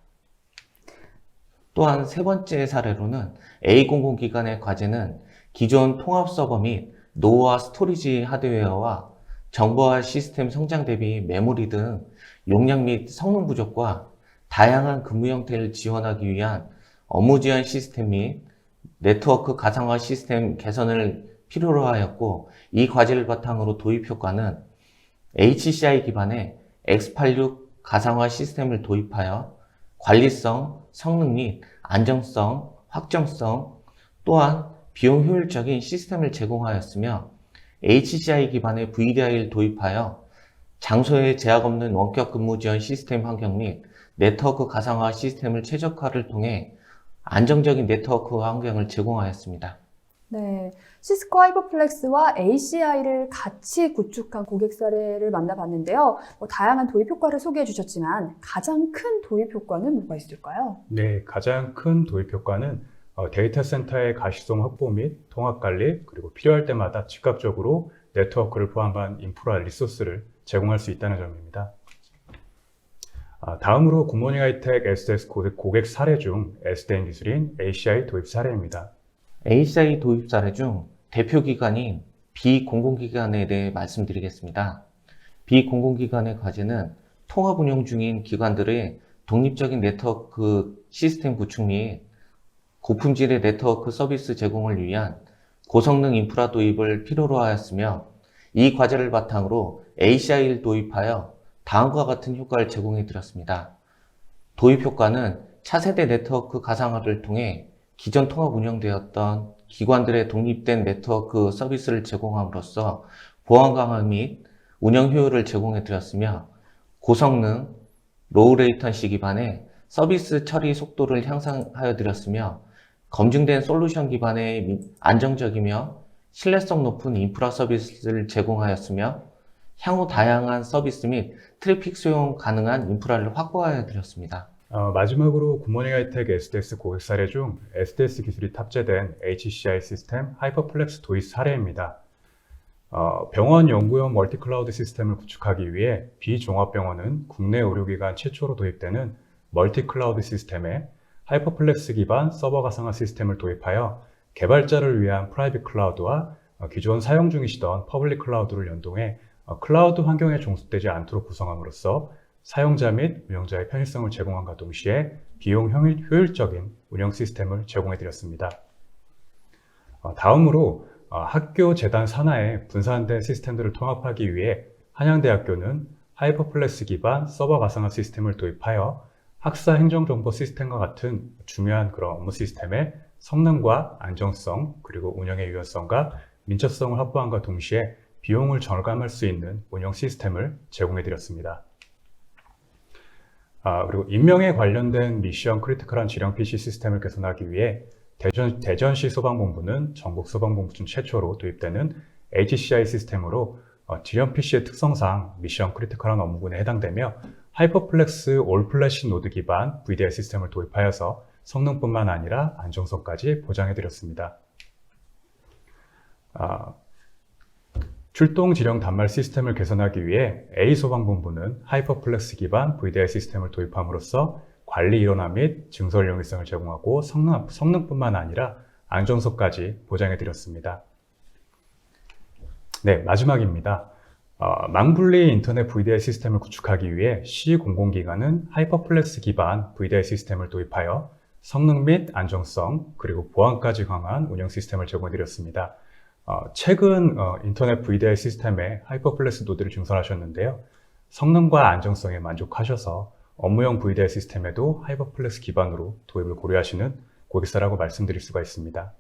또한 세 번째 사례로는 A공공기관의 과제는 기존 통합 서버 및 노후화 스토리지 하드웨어와 정보화 시스템 성장 대비 메모리 등 용량 및 성능 부족과 다양한 근무 형태를 지원하기 위한 업무 지원 시스템 및 네트워크 가상화 시스템 개선을 필요로 하였고, 이 과제를 바탕으로 도입 효과는 HCI 기반의 X86 가상화 시스템을 도입하여 관리성, 성능 및 안정성, 확정성, 또한 비용 효율적인 시스템을 제공하였으며, HCI 기반의 VDI를 도입하여 장소에 제약 없는 원격 근무 지원 시스템 환경 및 네트워크 가상화 시스템을 최적화를 통해 안정적인 네트워크 환경을 제공하였습니다. 네, 시스코 하이퍼플렉스와 ACI를 같이 구축한 고객 사례를 만나봤는데요. 다양한 도입 효과를 소개해 주셨지만 가장 큰 도입 효과는 뭐가 있을까요? 네, 가장 큰 도입 효과는 데이터 센터의 가시성 확보 및 통합 관리, 그리고 필요할 때마다 즉각적으로 네트워크를 포함한 인프라 리소스를 제공할 수 있다는 점입니다. 다음으로 굿모닝 하이텍 SDS 고객 사례 중 SDN 기술인 ACI 도입 사례입니다. ACI 도입 사례 중 대표 기관인 비공공기관에 대해 말씀드리겠습니다. 비공공기관의 과제는 통합 운영 중인 기관들의 독립적인 네트워크 시스템 구축 및 고품질의 네트워크 서비스 제공을 위한 고성능 인프라 도입을 필요로 하였으며, 이 과제를 바탕으로 ACI를 도입하여 다음과 같은 효과를 제공해 드렸습니다. 도입 효과는 차세대 네트워크 가상화를 통해 기존 통합 운영되었던 기관들의 독립된 네트워크 서비스를 제공함으로써 보안 강화 및 운영 효율을 제공해 드렸으며, 고성능, 로우 레이턴시 기반의 서비스 처리 속도를 향상하여 드렸으며, 검증된 솔루션 기반의 안정적이며 신뢰성 높은 인프라 서비스를 제공하였으며, 향후 다양한 서비스 및 트래픽 수용 가능한 인프라를 확보하여 드렸습니다. 마지막으로 굿모닝 하이텍 SDS 고객 사례 중 SDS 기술이 탑재된 HCI 시스템 하이퍼플렉스 도입 사례입니다. 병원 연구용 멀티클라우드 시스템을 구축하기 위해 비종합병원은 국내 의료기관 최초로 도입되는 멀티클라우드 시스템에 하이퍼플렉스 기반 서버 가상화 시스템을 도입하여 개발자를 위한 프라이빗 클라우드와 기존 사용 중이시던 퍼블릭 클라우드를 연동해 클라우드 환경에 종속되지 않도록 구성함으로써 사용자 및 운영자의 편의성을 제공함과 동시에 비용 효율적인 운영 시스템을 제공해 드렸습니다. 다음으로 학교 재단 산하의 분산된 시스템들을 통합하기 위해 한양대학교는 하이퍼플렉스 기반 서버 가상화 시스템을 도입하여 학사 행정정보 시스템과 같은 중요한 그런 업무 시스템의 성능과 안정성, 그리고 운영의 유연성과 민첩성을 확보함과 동시에 비용을 절감할 수 있는 운영 시스템을 제공해 드렸습니다. 그리고 인명에 관련된 미션 크리티컬한 지령 PC 시스템을 개선하기 위해 대전시 소방본부는 전국 소방본부 중 최초로 도입되는 HCI 시스템으로 지령 PC의 특성상 미션 크리티컬한 업무군에 해당되며 하이퍼플렉스 올플래시 노드 기반 VDI 시스템을 도입하여서 성능뿐만 아니라 안정성까지 보장해 드렸습니다. 출동 지령 단말 시스템을 개선하기 위해 A소방본부는 하이퍼플렉스 기반 VDI 시스템을 도입함으로써 관리 일원화 및 증설 용이성을 제공하고 성능뿐만 아니라 안정성까지 보장해 드렸습니다. 네, 마지막입니다. 망분리 인터넷 VDI 시스템을 구축하기 위해 시공공기관은 하이퍼플렉스 기반 VDI 시스템을 도입하여 성능 및 안정성, 그리고 보안까지 강화한 운영 시스템을 제공해 드렸습니다. 최근 인터넷 VDI 시스템에 하이퍼플렉스 노드를 증설하셨는데요. 성능과 안정성에 만족하셔서 업무용 VDI 시스템에도 하이퍼플렉스 기반으로 도입을 고려하시는 고객사라고 말씀드릴 수가 있습니다.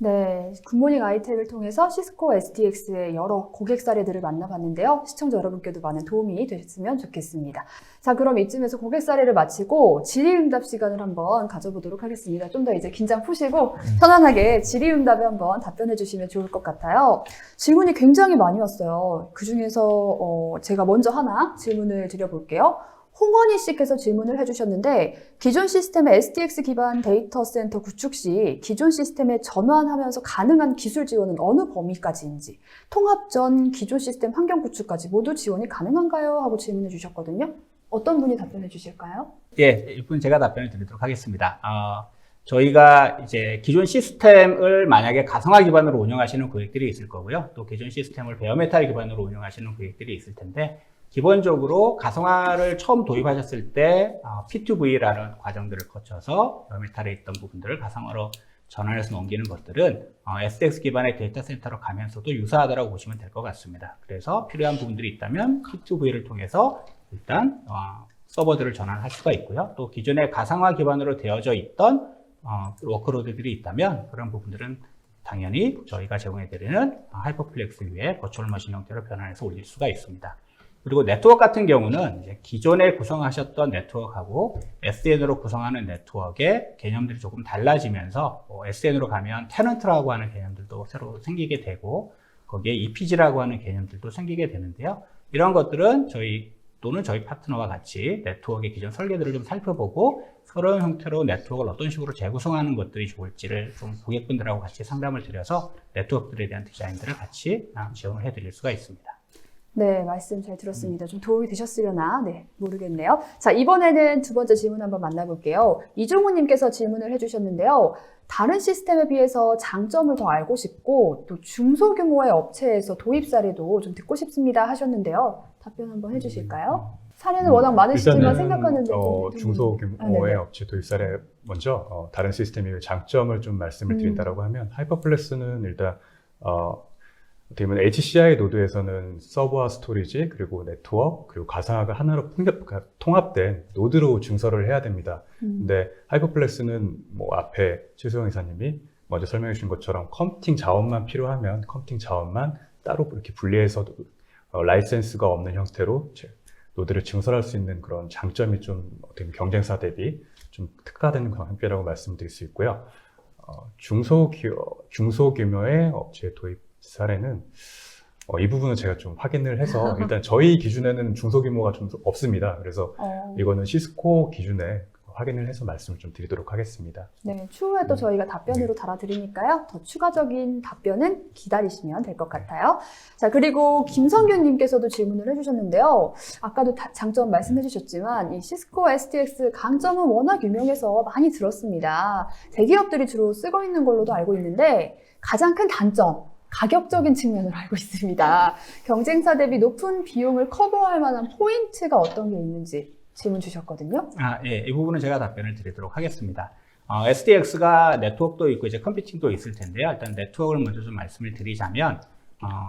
네, 굿모닝 아이텍을 통해서 시스코 SDX의 여러 고객 사례들을 만나봤는데요. 시청자 여러분께도 많은 도움이 되셨으면 좋겠습니다. 자, 그럼 이쯤에서 고객 사례를 마치고 질의응답 시간을 한번 가져보도록 하겠습니다. 좀 더 이제 긴장 푸시고 편안하게 질의응답에 한번 답변해 주시면 좋을 것 같아요. 질문이 굉장히 많이 왔어요. 그 중에서 제가 먼저 하나 질문을 드려볼게요. 홍원희 씨께서 질문을 해주셨는데, 기존 시스템의 SDX 기반 데이터 센터 구축 시 기존 시스템에 전환하면서 가능한 기술 지원은 어느 범위까지인지, 통합 전 기존 시스템 환경 구축까지 모두 지원이 가능한가요? 하고 질문해 주셨거든요. 어떤 분이 답변해 주실까요? 예, 이분 제가 답변을 드리도록 하겠습니다. 저희가 이제 기존 시스템을 만약에 가상화 기반으로 운영하시는 고객들이 있을 거고요. 또 기존 시스템을 베어메탈 기반으로 운영하시는 고객들이 있을 텐데, 기본적으로 가상화를 처음 도입하셨을 때 P2V라는 과정들을 거쳐서 베어메탈에 있던 부분들을 가상화로 전환해서 넘기는 것들은 SDX 기반의 데이터 센터로 가면서도 유사하다고 보시면 될 것 같습니다. 그래서 필요한 부분들이 있다면 P2V를 통해서 일단 서버들을 전환할 수가 있고요. 또 기존에 가상화 기반으로 되어져 있던 워크로드들이 있다면 그런 부분들은 당연히 저희가 제공해드리는 하이퍼플렉스 위에 버추얼 머신 형태로 변환해서 올릴 수가 있습니다. 그리고 네트워크 같은 경우는 이제 기존에 구성하셨던 네트워크하고 SDN으로 구성하는 네트워크의 개념들이 조금 달라지면서 SDN으로 가면 테넌트라고 하는 개념들도 새로 생기게 되고 거기에 EPG라고 하는 개념들도 생기게 되는데요. 이런 것들은 저희 또는 저희 파트너와 같이 네트워크의 기존 설계들을 좀 살펴보고 새로운 형태로 네트워크를 어떤 식으로 재구성하는 것들이 좋을지를 좀 고객분들하고 같이 상담을 드려서 네트워크들에 대한 디자인들을 같이 지원을 해드릴 수가 있습니다. 네, 말씀 잘 들었습니다. 좀 도움이 되셨으려나? 네, 모르겠네요. 자, 이번에는 두 번째 질문 한번 만나볼게요. 이종우님께서 질문을 해주셨는데요. 다른 시스템에 비해서 장점을 더 알고 싶고 또 중소규모의 업체에서 도입 사례도 좀 듣고 싶습니다 하셨는데요. 답변 한번 해주실까요? 사례는 워낙 많으시지만 일단은 생각하는데 중소규모의 업체 도입 사례 먼저 다른 시스템의 장점을 좀 말씀을 드린다라고 하면 하이퍼플렉스는 일단 어떻게 보면 HCI 노드에서는 서버와 스토리지 그리고 네트워크 그리고 가상화가 하나로 통합된 노드로 증설을 해야 됩니다. 근데 하이퍼플렉스는 뭐 앞에 최수영 이사님이 먼저 설명해 주신 것처럼 컴퓨팅 자원만 필요하면 컴퓨팅 자원만 따로 이렇게 분리해서 라이센스가 없는 형태로 노드를 증설할 수 있는 그런 장점이 좀 어떻게 보면 경쟁사 대비 좀 특화된 형태라고 말씀드릴 수 있고요. 중소규모의 업체 도입 사례는 이 부분은 제가 좀 확인을 해서 일단 저희 기준에는 중소규모가 좀 없습니다. 그래서 이거는 시스코 기준에 확인을 해서 말씀을 좀 드리도록 하겠습니다. 네, 추후에 또 저희가 답변으로 달아드리니까요. 더 추가적인 답변은 기다리시면 될 것 같아요. 자, 그리고 김성균님께서도 질문을 해주셨는데요. 아까도 장점 말씀해주셨지만 이 시스코 SDX 강점은 워낙 유명해서 많이 들었습니다. 대기업들이 주로 쓰고 있는 걸로도 알고 있는데 가장 큰 단점, 가격적인 측면을 알고 있습니다. 경쟁사 대비 높은 비용을 커버할 만한 포인트가 어떤 게 있는지 질문 주셨거든요. 예, 이 부분은 제가 답변을 드리도록 하겠습니다. SDX가 네트워크도 있고 이제 컴퓨팅도 있을 텐데요. 일단 네트워크를 먼저 좀 말씀을 드리자면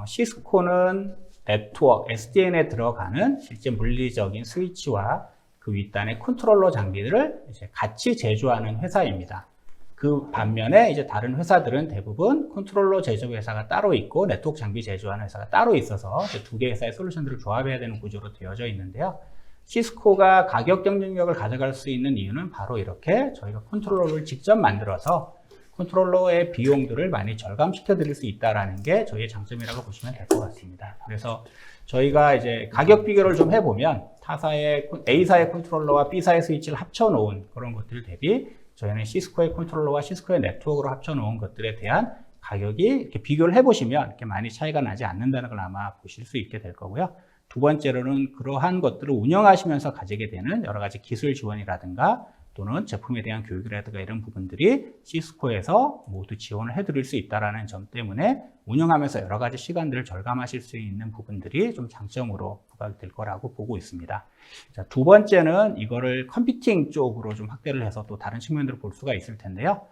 시스코는 네트워크, SDN에 들어가는 실제 물리적인 스위치와 그 윗단의 컨트롤러 장비들을 이제 같이 제조하는 회사입니다. 그 반면에 이제 다른 회사들은 대부분 컨트롤러 제조 회사가 따로 있고 네트워크 장비 제조하는 회사가 따로 있어서 두 개의 회사의 솔루션들을 조합해야 되는 구조로 되어져 있는데요. 시스코가 가격 경쟁력을 가져갈 수 있는 이유는 바로 이렇게 저희가 컨트롤러를 직접 만들어서 컨트롤러의 비용들을 많이 절감시켜 드릴 수 있다는 게 저희의 장점이라고 보시면 될 것 같습니다. 그래서 저희가 이제 가격 비교를 좀 해보면 타사의 A사의 컨트롤러와 B사의 스위치를 합쳐놓은 그런 것들 대비 저희는 시스코의 컨트롤러와 시스코의 네트워크로 합쳐놓은 것들에 대한 가격이 이렇게 비교를 해보시면 이렇게 많이 차이가 나지 않는다는 걸 아마 보실 수 있게 될 거고요. 두 번째로는 그러한 것들을 운영하시면서 가지게 되는 여러 가지 기술 지원이라든가 또는 제품에 대한 교육이라든가 이런 부분들이 시스코에서 모두 지원을 해드릴 수 있다는 점 때문에 운영하면서 여러 가지 시간들을 절감하실 수 있는 부분들이 좀 장점으로 부각될 거라고 보고 있습니다. 자, 두 번째는 이거를 컴퓨팅 쪽으로 좀 확대를 해서 또 다른 측면들을 볼 수가 있을 텐데요.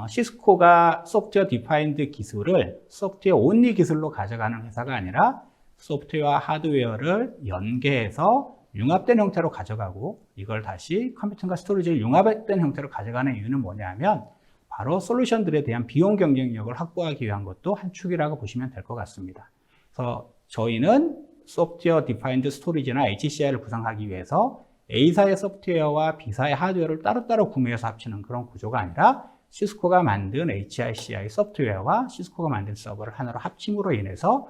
시스코가 소프트웨어 디파인드 기술을 소프트웨어 온리 기술로 가져가는 회사가 아니라 소프트웨어와 하드웨어를 연계해서 융합된 형태로 가져가고 이걸 다시 컴퓨팅과 스토리지를 융합된 형태로 가져가는 이유는 뭐냐면 바로 솔루션들에 대한 비용 경쟁력을 확보하기 위한 것도 한 축이라고 보시면 될 것 같습니다. 그래서 저희는 소프트웨어 디파인드 스토리지나 HCI를 구성하기 위해서 A사의 소프트웨어와 B사의 하드웨어를 따로따로 구매해서 합치는 그런 구조가 아니라 시스코가 만든 HCI 소프트웨어와 시스코가 만든 서버를 하나로 합침으로 인해서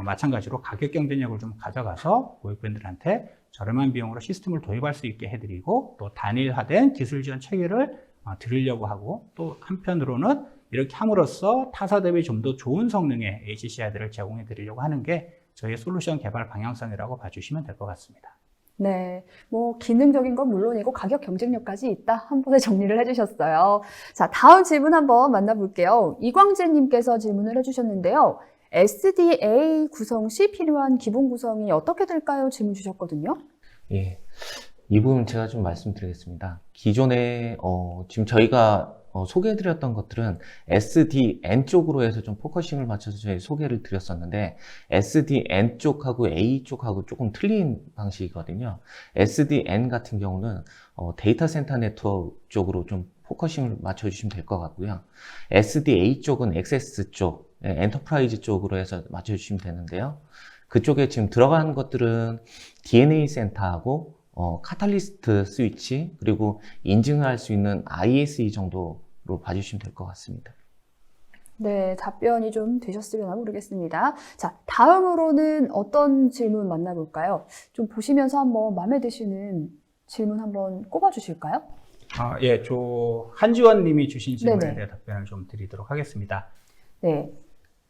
마찬가지로 가격 경쟁력을 좀 가져가서 고객분들한테 저렴한 비용으로 시스템을 도입할 수 있게 해드리고 또 단일화된 기술 지원 체계를 드리려고 하고 또 한편으로는 이렇게 함으로써 타사 대비 좀 더 좋은 성능의 HCI들을 제공해 드리려고 하는 게 저희의 솔루션 개발 방향성이라고 봐주시면 될 것 같습니다. 네, 뭐 기능적인 건 물론이고 가격 경쟁력까지 있다 한 번에 정리를 해주셨어요. 자, 다음 질문 한번 만나볼게요. 이광재님께서 질문을 해주셨는데요. SDA 구성 시 필요한 기본 구성이 어떻게 될까요? 질문 주셨거든요. 예, 이 부분 제가 좀 말씀드리겠습니다. 기존에 지금 저희가 소개해드렸던 것들은 SDN 쪽으로 해서 좀 포커싱을 맞춰서 저희 소개를 드렸었는데 SDN 쪽하고 A 쪽하고 조금 틀린 방식이거든요. SDN 같은 경우는 데이터 센터 네트워크 쪽으로 좀 포커싱을 맞춰주시면 될 것 같고요. SDA 쪽은 액세스 쪽, 엔터프라이즈 쪽으로 해서 맞춰주시면 되는데요. 그쪽에 지금 들어가는 것들은 DNA 센터하고 카탈리스트 스위치 그리고 인증을 할 수 있는 ISE 정도로 봐주시면 될 것 같습니다. 네, 답변이 좀 되셨으려나 모르겠습니다. 자, 다음으로는 어떤 질문 만나볼까요? 좀 보시면서 한번 마음에 드시는 질문 한번 꼽아주실까요? 예, 한지원 님이 주신 질문에 네네. 대해 답변을 좀 드리도록 하겠습니다. 네,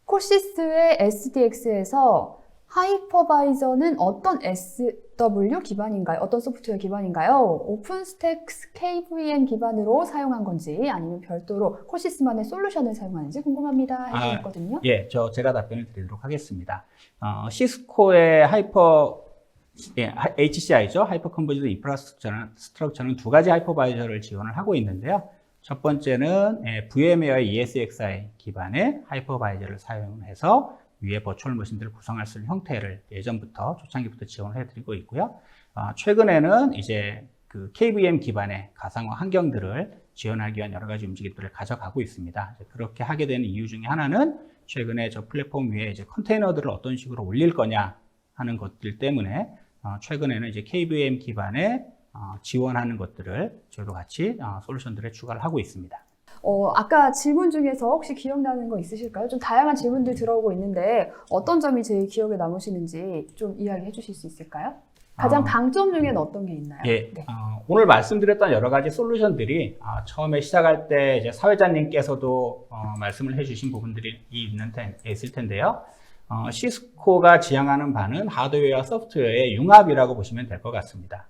코시스의 SDX에서 하이퍼바이저는 어떤 SW 기반인가요? 어떤 소프트웨어 기반인가요? 오픈스택 KVM 기반으로 사용한 건지 아니면 별도로 코시스만의 솔루션을 사용하는지 궁금합니다 해주셨거든요. 예, 제가 답변을 드리도록 하겠습니다. 시스코의 HCI죠. 하이퍼 컨버지드 인프라스트럭처는 두 가지 하이퍼바이저를 지원을 하고 있는데요. 첫 번째는 VM웨어의 ESXi 기반의 하이퍼바이저를 사용해서 위에 버추얼 머신들을 구성할 수 있는 형태를 예전부터 초창기부터 지원을 해드리고 있고요. 최근에는 이제 그 KVM 기반의 가상화 환경들을 지원하기 위한 여러 가지 움직임들을 가져가고 있습니다. 그렇게 하게 되는 이유 중에 하나는 최근에 저 플랫폼 위에 이제 컨테이너들을 어떤 식으로 올릴 거냐 하는 것들 때문에 최근에는 이제 KVM 기반의 지원하는 것들을 저희도 같이 솔루션들에 추가를 하고 있습니다. 아까 질문 중에서 혹시 기억나는 거 있으실까요? 좀 다양한 질문들 들어오고 있는데 어떤 점이 제일 기억에 남으시는지 좀 이야기해 주실 수 있을까요? 가장 강점 중에는 어떤 게 있나요? 예, 네. 오늘 말씀드렸던 여러 가지 솔루션들이 처음에 시작할 때 이제 사회자님께서도 말씀을 해주신 부분들이 있을 텐데요. 시스코가 지향하는 바는 하드웨어와 소프트웨어의 융합이라고 보시면 될 것 같습니다.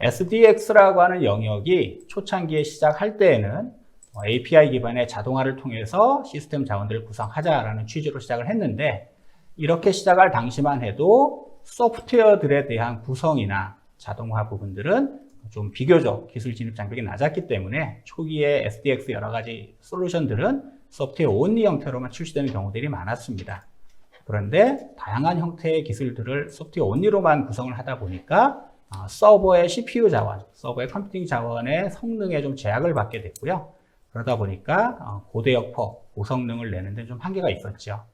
SDX라고 하는 영역이 초창기에 시작할 때에는 API 기반의 자동화를 통해서 시스템 자원들을 구성하자라는 취지로 시작을 했는데 이렇게 시작할 당시만 해도 소프트웨어들에 대한 구성이나 자동화 부분들은 좀 비교적 기술 진입 장벽이 낮았기 때문에 초기에 SDX 여러 가지 솔루션들은 소프트웨어 온리 형태로만 출시되는 경우들이 많았습니다. 그런데 다양한 형태의 기술들을 소프트웨어 온리로만 구성을 하다 보니까 서버의 CPU 자원, 서버의 컴퓨팅 자원의 성능에 좀 제약을 받게 됐고요. 그러다 보니까 고대역폭, 고성능을 내는데 좀 한계가 있었죠.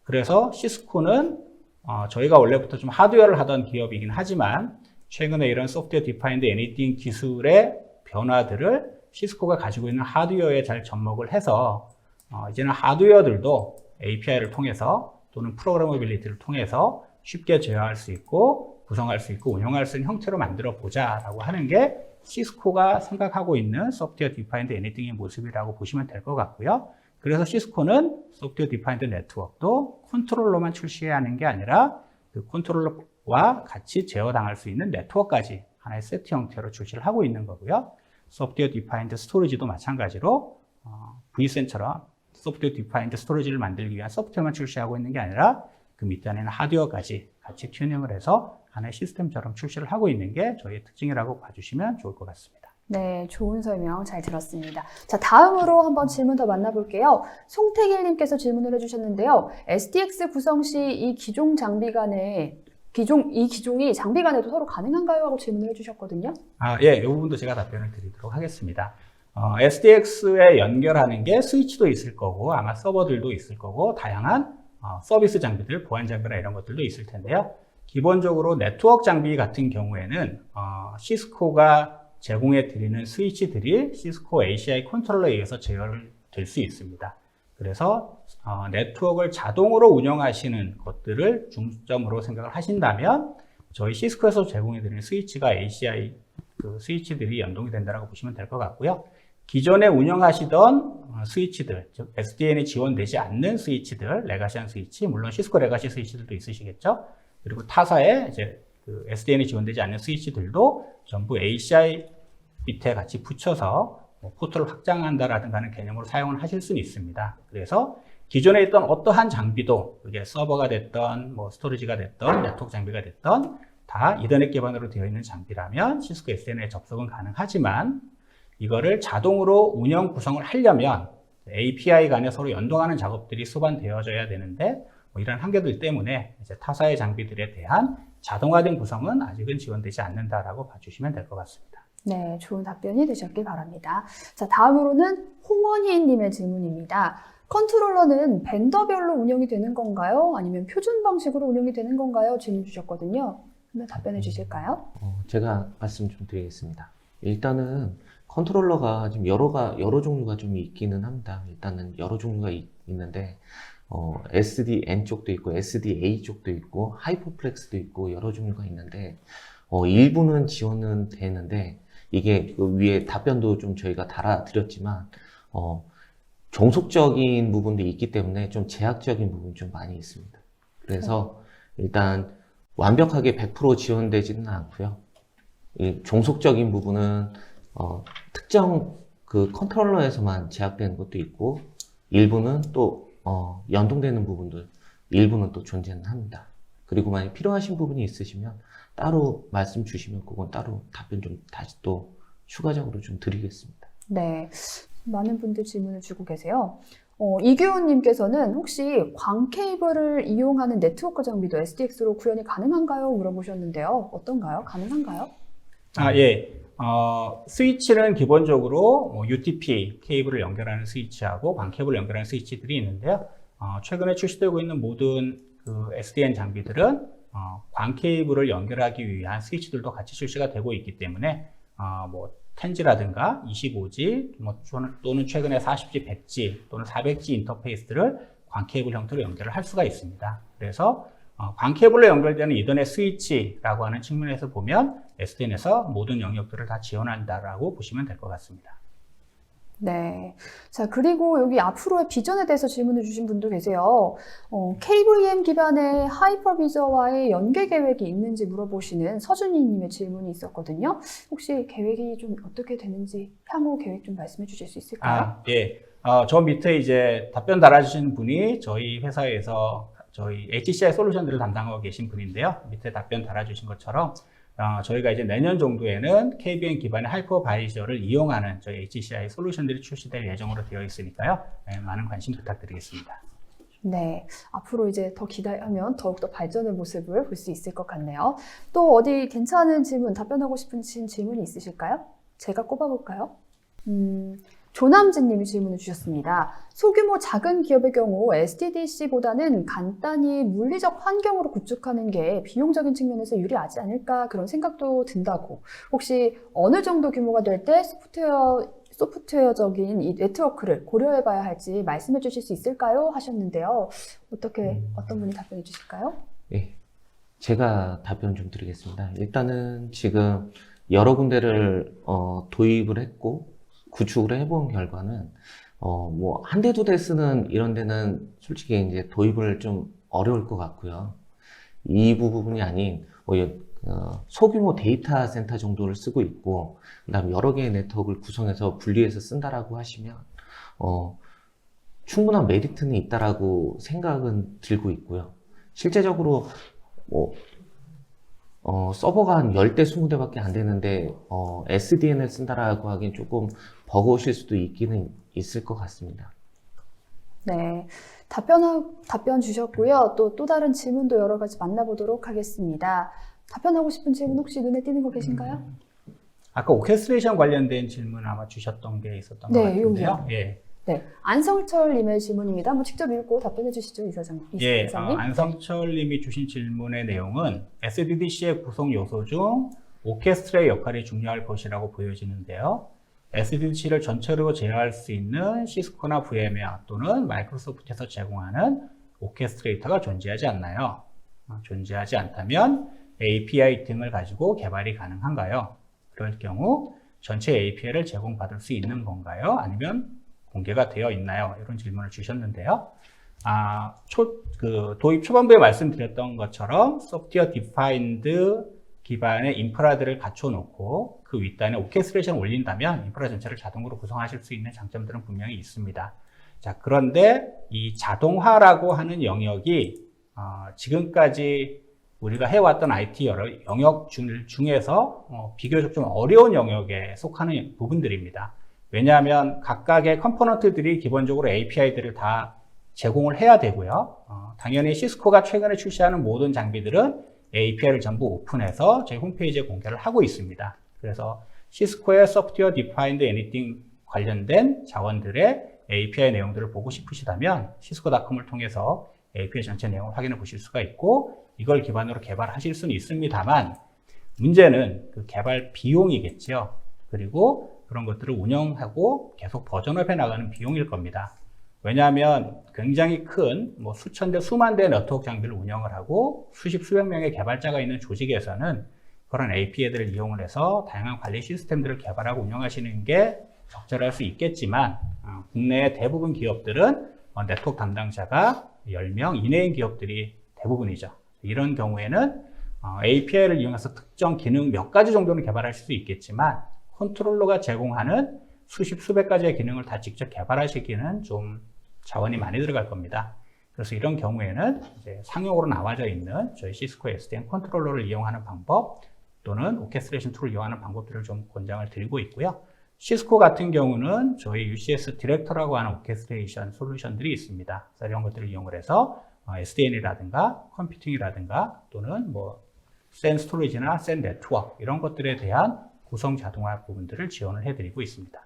그래서 시스코는 저희가 원래부터 좀 하드웨어를 하던 기업이긴 하지만 최근에 이런 소프트웨어 디파인드 애니띵 기술의 변화들을 시스코가 가지고 있는 하드웨어에 잘 접목을 해서 이제는 하드웨어들도 API를 통해서 또는 프로그래머빌리티를 통해서 쉽게 제어할 수 있고 구성할 수 있고 운영할 수 있는 형태로 만들어 보자라고 하는 게 시스코가 생각하고 있는 소프트웨어 디파인드 애니띵의 모습이라고 보시면 될 것 같고요. 그래서 시스코는 소프트웨어 디파인드 네트워크도 컨트롤러만 출시해야 하는 게 아니라 그 컨트롤러와 같이 제어당할 수 있는 네트워크까지 하나의 세트 형태로 출시를 하고 있는 거고요. 소프트웨어 디파인드 스토리지도 마찬가지로 vCen처럼 소프트웨어 디파인드 스토리지를 만들기 위한 소프트웨어만 출시하고 있는 게 아니라 그 밑에 안에는 하드웨어까지 같이 튜닝을 해서 하나의 시스템처럼 출시를 하고 있는 게 저희의 특징이라고 봐주시면 좋을 것 같습니다. 네, 좋은 설명 잘 들었습니다. 자, 다음으로 한번 질문 더 만나볼게요. 송태길님께서 질문을 해주셨는데요. SDX 구성 시 이 기종 장비 간에 이 기종이 장비 간에도 서로 가능한가요? 하고 질문을 해주셨거든요. 예, 이 부분도 제가 답변을 드리도록 하겠습니다. SDX에 연결하는 게 스위치도 있을 거고 아마 서버들도 있을 거고 다양한 서비스 장비들, 보안 장비나 이런 것들도 있을 텐데요. 기본적으로 네트워크 장비 같은 경우에는 시스코가 제공해 드리는 스위치들이 시스코 ACI 컨트롤러에 의해서 제어될 수 있습니다. 그래서 네트워크를 자동으로 운영하시는 것들을 중점으로 생각을 하신다면 저희 시스코에서 제공해 드리는 스위치가 ACI 그 스위치들이 연동이 된다고 보시면 될 것 같고요. 기존에 운영하시던 스위치들, 즉 SDN이 지원되지 않는 스위치들, 레가시한 스위치, 물론 시스코 레가시 스위치들도 있으시겠죠. 그리고 타사에 이제 그 SDN이 지원되지 않는 스위치들도 전부 ACI 밑에 같이 붙여서 포트를 확장한다라든가 하는 개념으로 사용을 하실 수는 있습니다. 그래서 기존에 있던 어떠한 장비도 그게 서버가 됐던 뭐 스토리지가 됐던 네트워크 장비가 됐던 다 이더넷 기반으로 되어 있는 장비라면 시스코 SDN에 접속은 가능하지만 이거를 자동으로 운영 구성을 하려면 API 간에 서로 연동하는 작업들이 수반되어져야 되는데 이런 한계들 때문에 이제 타사의 장비들에 대한 자동화된 구성은 아직은 지원되지 않는다라고 봐주시면 될 것 같습니다. 네, 좋은 답변이 되셨길 바랍니다. 자, 다음으로는 홍원희님의 질문입니다. 컨트롤러는 벤더별로 운영이 되는 건가요? 아니면 표준 방식으로 운영이 되는 건가요? 질문 주셨거든요. 한번 답변해 주실까요? 제가 말씀 좀 드리겠습니다. 일단은 컨트롤러가 지금 여러 종류가 좀 있기는 합니다. 일단은 여러 종류가 있는데, SDN 쪽도 있고, SDA 쪽도 있고, 하이퍼플렉스도 있고, 여러 종류가 있는데, 일부는 지원은 되는데, 이게 그 위에 답변도 좀 저희가 달아드렸지만, 종속적인 부분도 있기 때문에 좀 제약적인 부분이 좀 많이 있습니다. 그래서 일단 완벽하게 100% 지원되지는 않고요. 이 종속적인 부분은 특정 그 컨트롤러에서만 제약되는 것도 있고, 일부는 또 연동되는 부분도 일부는 또 존재는 합니다. 그리고 만약 필요하신 부분이 있으시면 따로 말씀 주시면 그건 따로 답변 좀 다시 또 추가적으로 좀 드리겠습니다. 네, 많은 분들 질문을 주고 계세요. 이규훈님께서는 혹시 광 케이블을 이용하는 네트워크 장비도 SDX로 구현이 가능한가요? 물어보셨는데요. 어떤가요? 가능한가요? 예. 스위치는 기본적으로 UTP 케이블을 연결하는 스위치하고 광 케이블을 연결하는 스위치들이 있는데요. 최근에 출시되고 있는 모든 그 SDN 장비들은 광 케이블을 연결하기 위한 스위치들도 같이 출시가 되고 있기 때문에 뭐 10G라든가 25G 또는 최근에 40G, 100G 또는 400G 인터페이스들을 광 케이블 형태로 연결을 할 수가 있습니다. 그래서 광 케이블로 연결되는 이더넷 스위치라고 하는 측면에서 보면 SDN에서 모든 영역들을 다 지원한다라고 보시면 될 것 같습니다. 네. 자, 그리고 여기 앞으로의 비전에 대해서 질문을 주신 분도 계세요. KVM 기반의 하이퍼비저와의 연계 계획이 있는지 물어보시는 서준희님의 질문이 있었거든요. 혹시 계획이 좀 어떻게 되는지 향후 계획 좀 말씀해 주실 수 있을까요? 예. 저 밑에 이제 답변 달아주신 분이 저희 회사에서 저희 HCI 솔루션들을 담당하고 계신 분인데요. 밑에 답변 달아주신 것처럼 저희가 이제 내년 정도에는 KVM 기반의 하이퍼바이저를 이용하는 저희 HCI 솔루션들이 출시될 예정으로 되어 있으니까요. 네, 많은 관심 부탁드리겠습니다. 네, 앞으로 이제 더 기대하면 더욱더 발전의 모습을 볼 수 있을 것 같네요. 또 어디 괜찮은 질문, 답변하고 싶으신 질문이 있으실까요? 제가 꼽아볼까요? 조남진님이 질문을 주셨습니다. 소규모 작은 기업의 경우 SDDC보다는 간단히 물리적 환경으로 구축하는 게 비용적인 측면에서 유리하지 않을까 그런 생각도 든다고. 혹시 어느 정도 규모가 될 때 소프트웨어적인 이 네트워크를 고려해봐야 할지 말씀해 주실 수 있을까요? 하셨는데요. 어떤 분이 답변해 주실까요? 네, 제가 답변 좀 드리겠습니다. 일단은 지금 여러 군데를 도입을 했고 구축을 해본 결과는 뭐 한 대 두 대 쓰는 이런 데는 솔직히 이제 도입을 좀 어려울 것 같고요. 이 부분이 아닌 소규모 데이터 센터 정도를 쓰고 있고 그다음에 여러 개의 네트워크를 구성해서 분리해서 쓴다라고 하시면 충분한 메리트는 있다라고 생각은 들고 있고요. 실제적으로 서버가 한 10대, 20대밖에 안 되는데 SDN을 쓴다라고 하기엔 조금 버거우실 수도 있기는 있을 것 같습니다. 네, 답변 주셨고요. 또 다른 질문도 여러 가지 만나보도록 하겠습니다. 답변하고 싶은 질문 혹시 눈에 띄는 거 계신가요? 아까 오케스트레이션 관련된 질문 아마 주셨던 게 있었던 것 같은데요. 여기요. 예. 네, 안성철님의 질문입니다. 한번 직접 읽고 답변해 주시죠, 이사장님. 안성철님이 주신 질문의 내용은 SDDC의 구성 요소 중 오케스트라의 역할이 중요할 것이라고 보여지는데요. SDDC를 전체로 제어할 수 있는 시스코나 VM웨어 또는 마이크로소프트에서 제공하는 오케스트레이터가 존재하지 않나요? 존재하지 않다면 API 등을 가지고 개발이 가능한가요? 그럴 경우 전체 API를 제공받을 수 있는 건가요? 아니면 공개가 되어 있나요? 이런 질문을 주셨는데요. 도입 초반부에 말씀드렸던 것처럼 소프트웨어 디파인드 기반의 인프라들을 갖춰놓고 그 윗단에 오케스트레이션을 올린다면 인프라 전체를 자동으로 구성하실 수 있는 장점들은 분명히 있습니다. 자, 그런데 이 자동화라고 하는 영역이 지금까지 우리가 해왔던 IT 여러 영역 중에서 비교적 좀 어려운 영역에 속하는 부분들입니다. 왜냐하면 각각의 컴포넌트들이 기본적으로 API들을 다 제공을 해야 되고요. 당연히 시스코가 최근에 출시하는 모든 장비들은 API를 전부 오픈해서 저희 홈페이지에 공개를 하고 있습니다. 그래서 시스코의 소프트웨어 디파인드 애니띵 관련된 자원들의 API 내용들을 보고 싶으시다면 시스코닷컴을 통해서 API 전체 내용을 확인해 보실 수가 있고 이걸 기반으로 개발하실 수는 있습니다만 문제는 그 개발 비용이겠죠. 그리고 그런 것들을 운영하고 계속 버전업해 나가는 비용일 겁니다. 왜냐하면 굉장히 큰 뭐 수천 대, 수만 대의 네트워크 장비를 운영을 하고 수십, 수백 명의 개발자가 있는 조직에서는 그런 API들을 이용을 해서 다양한 관리 시스템들을 개발하고 운영하시는 게 적절할 수 있겠지만 국내의 대부분 기업들은 네트워크 담당자가 10명 이내인 기업들이 대부분이죠. 이런 경우에는 API를 이용해서 특정 기능 몇 가지 정도는 개발하실 수 있겠지만 컨트롤러가 제공하는 수십, 수백 가지의 기능을 다 직접 개발하시기는 좀 자원이 많이 들어갈 겁니다. 그래서 이런 경우에는 이제 상용으로 나와져 있는 저희 시스코 SDN 컨트롤러를 이용하는 방법 또는 오케스트레이션 툴을 이용하는 방법들을 좀 권장을 드리고 있고요. 시스코 같은 경우는 저희 UCS 디렉터라고 하는 오케스트레이션 솔루션들이 있습니다. 그래서 이런 것들을 이용을 해서 SDN이라든가 컴퓨팅이라든가 또는 뭐 센 스토리지나 센 네트워크 이런 것들에 대한 구성 자동화 부분들을 지원을 해드리고 있습니다.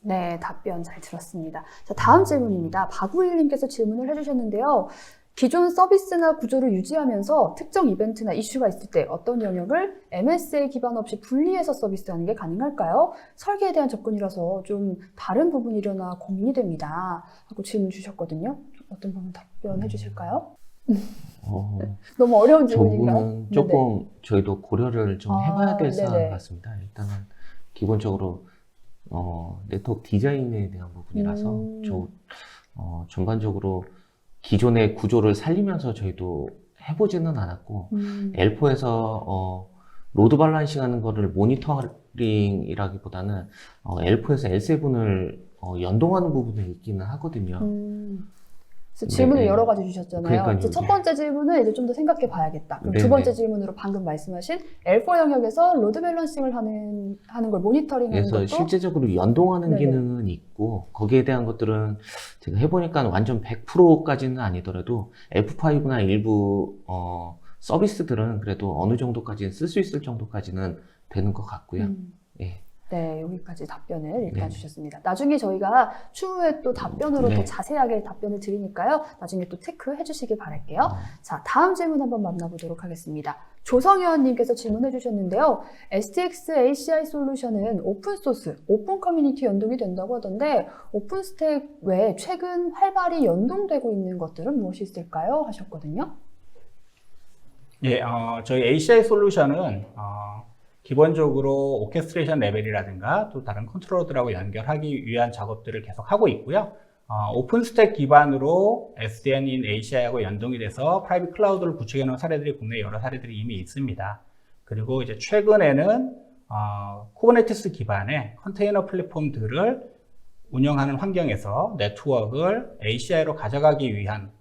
네, 답변 잘 들었습니다. 자, 다음 질문입니다. 박우일님께서 질문을 해주셨는데요. 기존 서비스나 구조를 유지하면서 특정 이벤트나 이슈가 있을 때 어떤 영역을 MSA 기반 없이 분리해서 서비스하는 게 가능할까요? 설계에 대한 접근이라서 좀 다른 부분이려나 고민이 됩니다. 하고 질문 주셨거든요. 어떤 부분 답변해 주실까요? 너무 어려운 저 질문인가요? 부분은 조금 저희도 고려를 좀 해봐야 될 네네. 사안 같습니다. 일단은 기본적으로 네트워크 디자인에 대한 부분이라서 전반적으로 기존의 구조를 살리면서 저희도 해보지는 않았고 L4에서 로드 밸런싱 하는 거를 모니터링이라기보다는 L4에서 L7을 연동하는 부분이 있기는 하거든요. 그래서 질문을 네. 여러 가지 주셨잖아요. 그러니까요. 이제 첫 번째 질문은 이제 좀 더 생각해 봐야겠다. 그럼 네, 두 번째 네. 질문으로 방금 말씀하신 L4 영역에서 로드 밸런싱을 하는 걸 모니터링하는 그래서 것도 실제적으로 연동하는 네네. 기능은 있고 거기에 대한 것들은 제가 해보니까 완전 100%까지는 아니더라도 F5나 일부 서비스들은 그래도 어느 정도까지는 쓸 수 있을 정도까지는 되는 것 같고요. 예. 네, 여기까지 답변을 일단 네. 주셨습니다. 나중에 저희가 추후에 또 답변으로 네. 더 자세하게 답변을 드리니까요. 나중에 또 체크해 주시길 바랄게요. 자, 다음 질문 한번 만나보도록 하겠습니다. 조성현님께서 질문해 주셨는데요. STX ACI 솔루션은 오픈소스, 오픈 커뮤니티 연동이 된다고 하던데 오픈스택 외에 최근 활발히 연동되고 있는 것들은 무엇이 있을까요? 하셨거든요. 예, 저희 ACI 솔루션은 기본적으로 오케스트레이션 레벨이라든가 또 다른 컨트롤러들하고 연결하기 위한 작업들을 계속 하고 있고요. 오픈스택 기반으로 SDN인 ACI하고 연동이 돼서 프라이빗 클라우드를 구축해 놓은 사례들이 국내에 여러 사례들이 이미 있습니다. 그리고 이제 최근에는 쿠버네티스 기반의 컨테이너 플랫폼들을 운영하는 환경에서 네트워크를 ACI로 가져가기 위한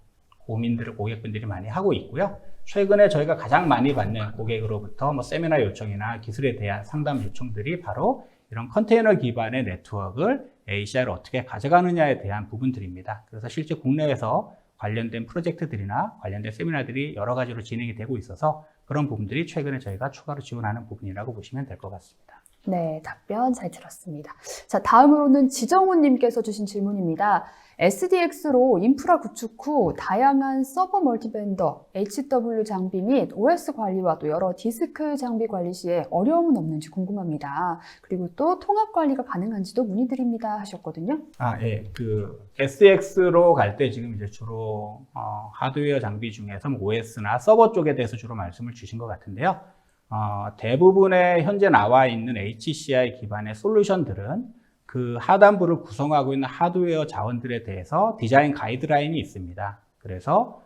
고객분들이 많이 하고 있고요. 최근에 저희가 가장 많이 받는 고객으로부터 뭐 세미나 요청이나 기술에 대한 상담 요청들이 바로 이런 컨테이너 기반의 네트워크를 ACI로 어떻게 가져가느냐에 대한 부분들입니다. 그래서 실제 국내에서 관련된 프로젝트들이나 관련된 세미나들이 여러 가지로 진행이 되고 있어서 그런 부분들이 최근에 저희가 추가로 지원하는 부분이라고 보시면 될 것 같습니다. 네, 답변 잘 들었습니다. 자, 다음으로는 지정훈님께서 주신 질문입니다. SDX로 인프라 구축 후 다양한 서버 멀티벤더, HW 장비 및 OS 관리와 또 여러 디스크 장비 관리 시에 어려움은 없는지 궁금합니다. 그리고 또 통합 관리가 가능한지도 문의드립니다 하셨거든요. 예. SDX로 갈 때 지금 이제 주로 하드웨어 장비 중에서 OS나 서버 쪽에 대해서 주로 말씀을 주신 것 같은데요. 대부분의 현재 나와 있는 HCI 기반의 솔루션들은 그 하단부를 구성하고 있는 하드웨어 자원들에 대해서 디자인 가이드라인이 있습니다. 그래서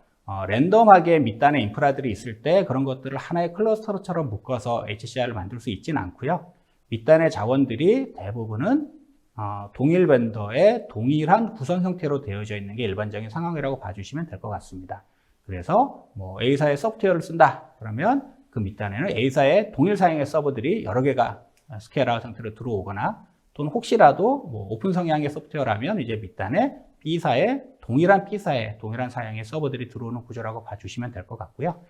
랜덤하게 밑단에 인프라들이 있을 때 그런 것들을 하나의 클러스터처럼 묶어서 HCI를 만들 수 있지는 않고요. 밑단의 자원들이 대부분은 동일 벤더의 동일한 구성 형태로 되어져 있는 게 일반적인 상황이라고 봐주시면 될 것 같습니다. 그래서 뭐 A사의 소프트웨어를 쓴다 그러면 그 밑단에는 A사의 동일 사양의 서버들이 여러 개가 스케일아웃 상태로 들어오거나 또는 혹시라도 뭐 오픈 성향의 소프트웨어라면 이제 밑단에 B사의 동일한 B사의 동일한 사양의 서버들이 들어오는 구조라고 봐주시면 될 것 같고요.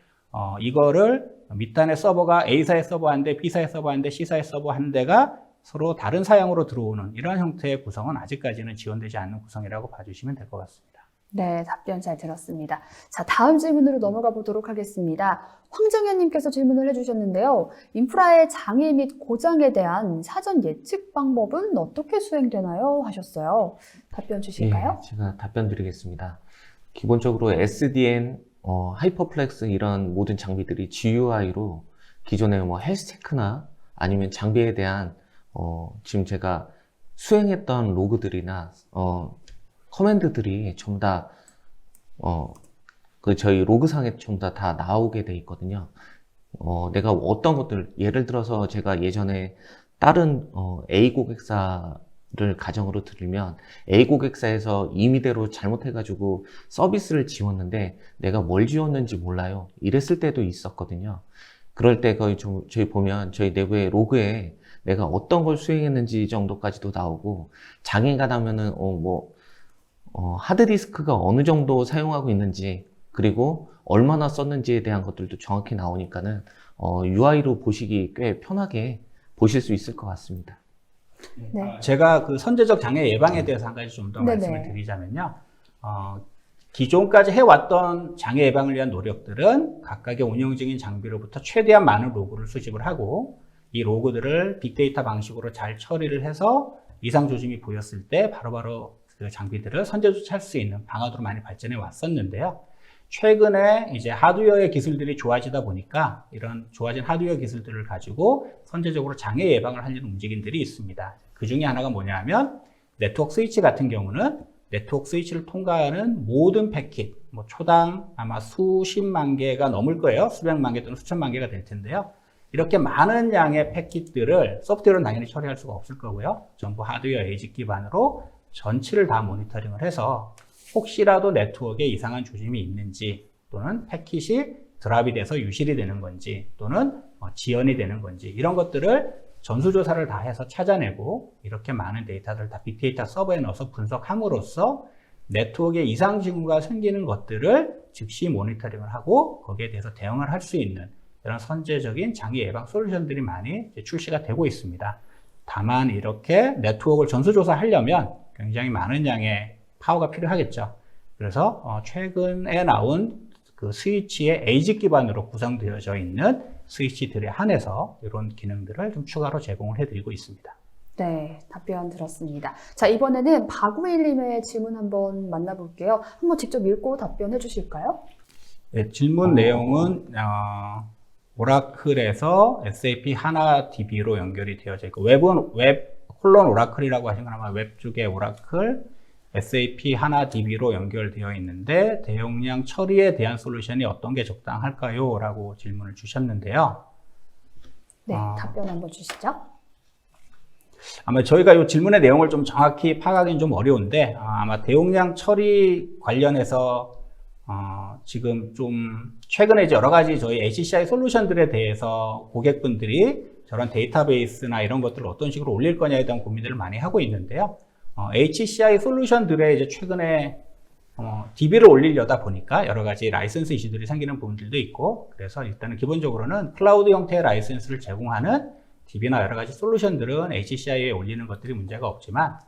이거를 밑단의 서버가 A사의 서버 한 대, B사의 서버 한 대, C사의 서버 한 대가 서로 다른 사양으로 들어오는 이런 형태의 구성은 아직까지는 지원되지 않는 구성이라고 봐주시면 될 것 같습니다. 네, 답변 잘 들었습니다. 자, 다음 질문으로 넘어가 보도록 하겠습니다. 황정현님께서 질문을 해주셨는데요. 인프라의 장애 및 고장에 대한 사전 예측 방법은 어떻게 수행되나요? 하셨어요. 답변 주실까요? 예, 제가 답변 드리겠습니다. 기본적으로 SDN, 하이퍼플렉스 이런 모든 장비들이 GUI로 기존의 뭐 헬스테크나 아니면 장비에 대한 지금 제가 수행했던 로그들이나 커맨드들이 전부 다 저희 로그상에 전부 다 나오게 돼 있거든요. 내가 어떤 것들, 예를 들어서 제가 예전에 다른 A 고객사를 가정으로 들면 A 고객사에서 임의대로 잘못해가지고 서비스를 지웠는데 내가 뭘 지웠는지 몰라요. 이랬을 때도 있었거든요. 그럴 때 저희 보면 저희 내부의 로그에 내가 어떤 걸 수행했는지 정도까지도 나오고, 장애가 나면은 하드디스크가 어느 정도 사용하고 있는지, 그리고 얼마나 썼는지에 대한 것들도 정확히 나오니까는 UI로 보시기 꽤 편하게 보실 수 있을 것 같습니다. 네. 제가 그 선제적 장애 예방에 대해서 한 가지 좀 더 네네. 말씀을 드리자면요. 기존까지 해왔던 장애 예방을 위한 노력들은 각각의 운영중인 장비로부터 최대한 많은 로그를 수집을 하고, 이 로그들을 빅데이터 방식으로 잘 처리를 해서 이상 조짐이 보였을 때 바로바로 그 장비들을 선제 조치할 수 있는 방안으로 많이 발전해 왔었는데요. 최근에 이제 하드웨어의 기술들이 좋아지다 보니까 이런 좋아진 하드웨어 기술들을 가지고 선제적으로 장애 예방을 하려는 움직임들이 있습니다. 그 중에 하나가 뭐냐 하면, 네트워크 스위치 같은 경우는 네트워크 스위치를 통과하는 모든 패킷, 초당 아마 수십만 개가 넘을 거예요. 수백만 개 또는 수천만 개가 될 텐데요. 이렇게 많은 양의 패킷들을 소프트웨어는 당연히 처리할 수가 없을 거고요. 전부 하드웨어 에이지 기반으로 전체를 다 모니터링을 해서 혹시라도 네트워크에 이상한 조짐이 있는지, 또는 패킷이 드랍이 돼서 유실이 되는 건지, 또는 지연이 되는 건지, 이런 것들을 전수조사를 다 해서 찾아내고, 이렇게 많은 데이터들을 다 빅데이터 서버에 넣어서 분석함으로써 네트워크에 이상 징후가 생기는 것들을 즉시 모니터링을 하고 거기에 대해서 대응을 할 수 있는 이런 선제적인 장애 예방 솔루션들이 많이 출시가 되고 있습니다. 다만 이렇게 네트워크를 전수조사하려면 굉장히 많은 양의 파워가 필요하겠죠. 그래서 최근에 나온 그 스위치의 에이지 기반으로 구성되어져 있는 스위치들에 한해서 이런 기능들을 좀 추가로 제공을 해드리고 있습니다. 네, 답변 들었습니다. 자, 이번에는 박우일님의 질문 한번 만나볼게요. 한번 직접 읽고 답변해 주실까요? 네, 질문 내용은 오라클에서 SAP 하나 DB로 연결이 되어져 있고, 웹은 웹 오라클이라고 하신 건 아마 웹 쪽에 오라클, SAP 하나 DB로 연결되어 있는데 대용량 처리에 대한 솔루션이 어떤 게 적당할까요? 라고 질문을 주셨는데요. 네, 답변 한번 주시죠. 아마 저희가 이 질문의 내용을 좀 정확히 파악하기는 좀 어려운데, 아마 대용량 처리 관련해서 지금 좀 최근에 이제 여러 가지 저희 HCI 솔루션들에 대해서 고객분들이 저런 데이터베이스나 이런 것들을 어떤 식으로 올릴 거냐에 대한 고민들을 많이 하고 있는데요. HCI 솔루션들에 이제 최근에 DB를 올리려다 보니까 여러 가지 라이선스 이슈들이 생기는 부분들도 있고, 그래서 일단은 기본적으로는 클라우드 형태의 라이선스를 제공하는 DB나 여러 가지 솔루션들은 HCI에 올리는 것들이 문제가 없지만,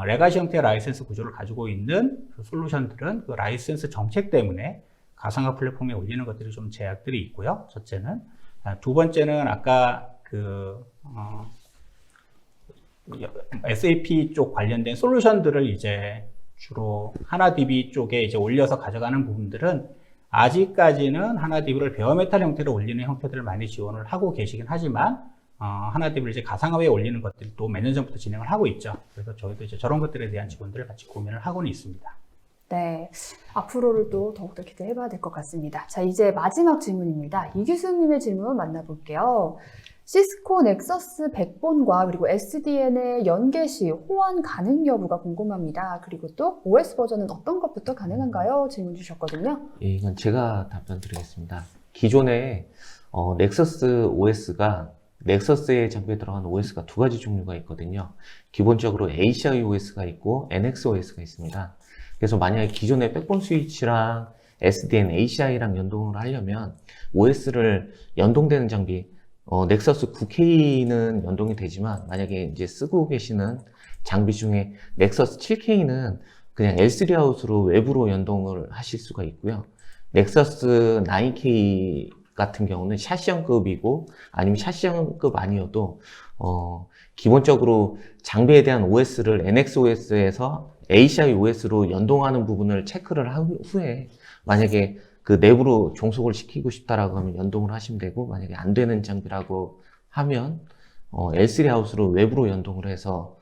레가시 형태의 라이선스 구조를 가지고 있는 그 솔루션들은 그 라이선스 정책 때문에 가상화 플랫폼에 올리는 것들이 좀 제약들이 있고요. 첫째는. 두 번째는 아까 SAP 쪽 관련된 솔루션들을 이제 주로 하나DB 쪽에 이제 올려서 가져가는 부분들은 아직까지는 하나DB를 베어메탈 형태로 올리는 형태들을 많이 지원을 하고 계시긴 하지만, 하나DB를 이제 가상화에 올리는 것들도 몇 년 전부터 진행을 하고 있죠. 그래서 저희도 이제 저런 것들에 대한 지원들을 같이 고민을 하고는 있습니다. 네, 앞으로를 또 더욱더 기대해 봐야 될 것 같습니다. 자, 이제 마지막 질문입니다. 이규승님의 질문 만나볼게요. 시스코 넥서스 백본과 그리고 SDN의 연계 시 호환 가능 여부가 궁금합니다. 그리고 또 OS 버전은 어떤 것부터 가능한가요? 질문 주셨거든요. 예, 이건 제가 답변 드리겠습니다. 기존에 넥서스 OS가 넥서스의 장비에 들어간 OS가 두 가지 종류가 있거든요. 기본적으로 ACI OS가 있고 NX OS가 있습니다. 그래서 만약에 기존의 백본 스위치랑 SDN, ACI랑 연동을 하려면 OS를 연동되는 장비, 넥서스 9K는 연동이 되지만 만약에 이제 쓰고 계시는 장비 중에 넥서스 7K는 그냥 L3 아웃으로 외부로 연동을 하실 수가 있고요. 넥서스 9K 같은 경우는 샤시형급이고 아니면 샤시형급 아니어도 기본적으로 장비에 대한 OS를 NXOS에서 ACI OS로 연동하는 부분을 체크를 한 후에 만약에 그 내부로 종속을 시키고 싶다라고 하면 연동을 하시면 되고, 만약에 안 되는 장비라고 하면 L3 아웃으로 외부로 연동을 해서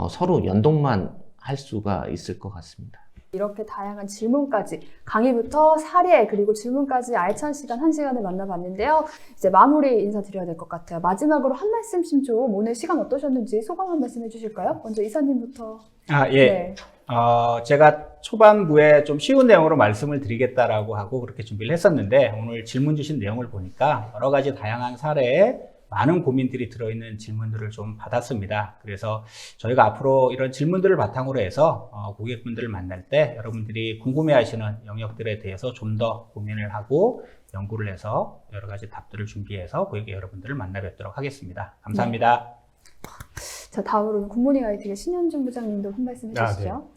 서로 연동만 할 수가 있을 것 같습니다. 이렇게 다양한 질문까지 강의부터 사례 그리고 질문까지 알찬 시간 1시간을 만나봤는데요. 이제 마무리 인사드려야 될 것 같아요. 마지막으로 한 말씀씩 좀 오늘 시간 어떠셨는지 소감 한 말씀 해주실까요? 먼저 이사님부터. 예. 네. 제가 초반부에 좀 쉬운 내용으로 말씀을 드리겠다라고 하고 그렇게 준비를 했었는데 오늘 질문 주신 내용을 보니까 여러 가지 다양한 사례에 많은 고민들이 들어있는 질문들을 좀 받았습니다. 그래서 저희가 앞으로 이런 질문들을 바탕으로 해서 고객분들을 만날 때 여러분들이 궁금해하시는 영역들에 대해서 좀 더 고민을 하고 연구를 해서 여러 가지 답들을 준비해서 고객 여러분들을 만나 뵙도록 하겠습니다. 감사합니다. 자, 다음으로는 굿모닝 하이텍의 신현준 부장님도 한 말씀 해주시죠.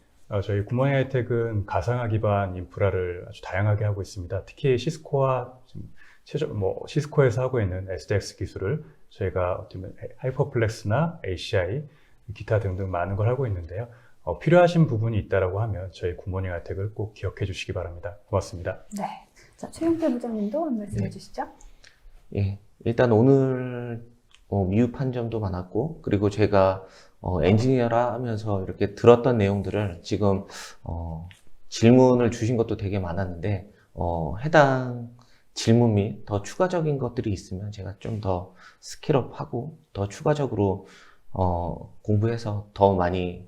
저희 굿모닝 하이텍은 가상화 기반 인프라를 아주 다양하게 하고 있습니다. 특히 시스코와 시스코에서 하고 있는 SDX 기술을 저희가 어쩌면 하이퍼플렉스나 ACI, 기타 등등 많은 걸 하고 있는데요. 필요하신 부분이 있다라고 하면 저희 굿모닝 하이텍을 꼭 기억해 주시기 바랍니다. 고맙습니다. 네. 자, 최영태 부장님도 한 말씀 해주시죠. 예, 일단 오늘 미흡한 점도 많았고, 그리고 제가 엔지니어라 하면서 이렇게 들었던 내용들을 지금 질문을 주신 것도 되게 많았는데 해당 질문 및 더 추가적인 것들이 있으면 제가 좀 더 스킬업하고 더 추가적으로 공부해서 더 많이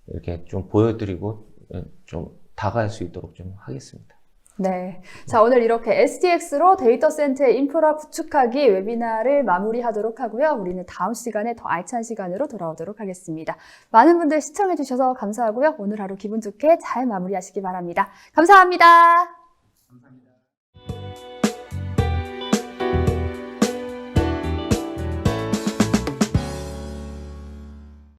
이렇게 좀 보여드리고 좀 다가갈 수 있도록 좀 하겠습니다. 네. 자, 오늘 이렇게 SDX로 데이터 센터의 인프라 구축하기 웨비나를 마무리하도록 하고요. 우리는 다음 시간에 더 알찬 시간으로 돌아오도록 하겠습니다. 많은 분들 시청해주셔서 감사하고요. 오늘 하루 기분 좋게 잘 마무리하시기 바랍니다. 감사합니다.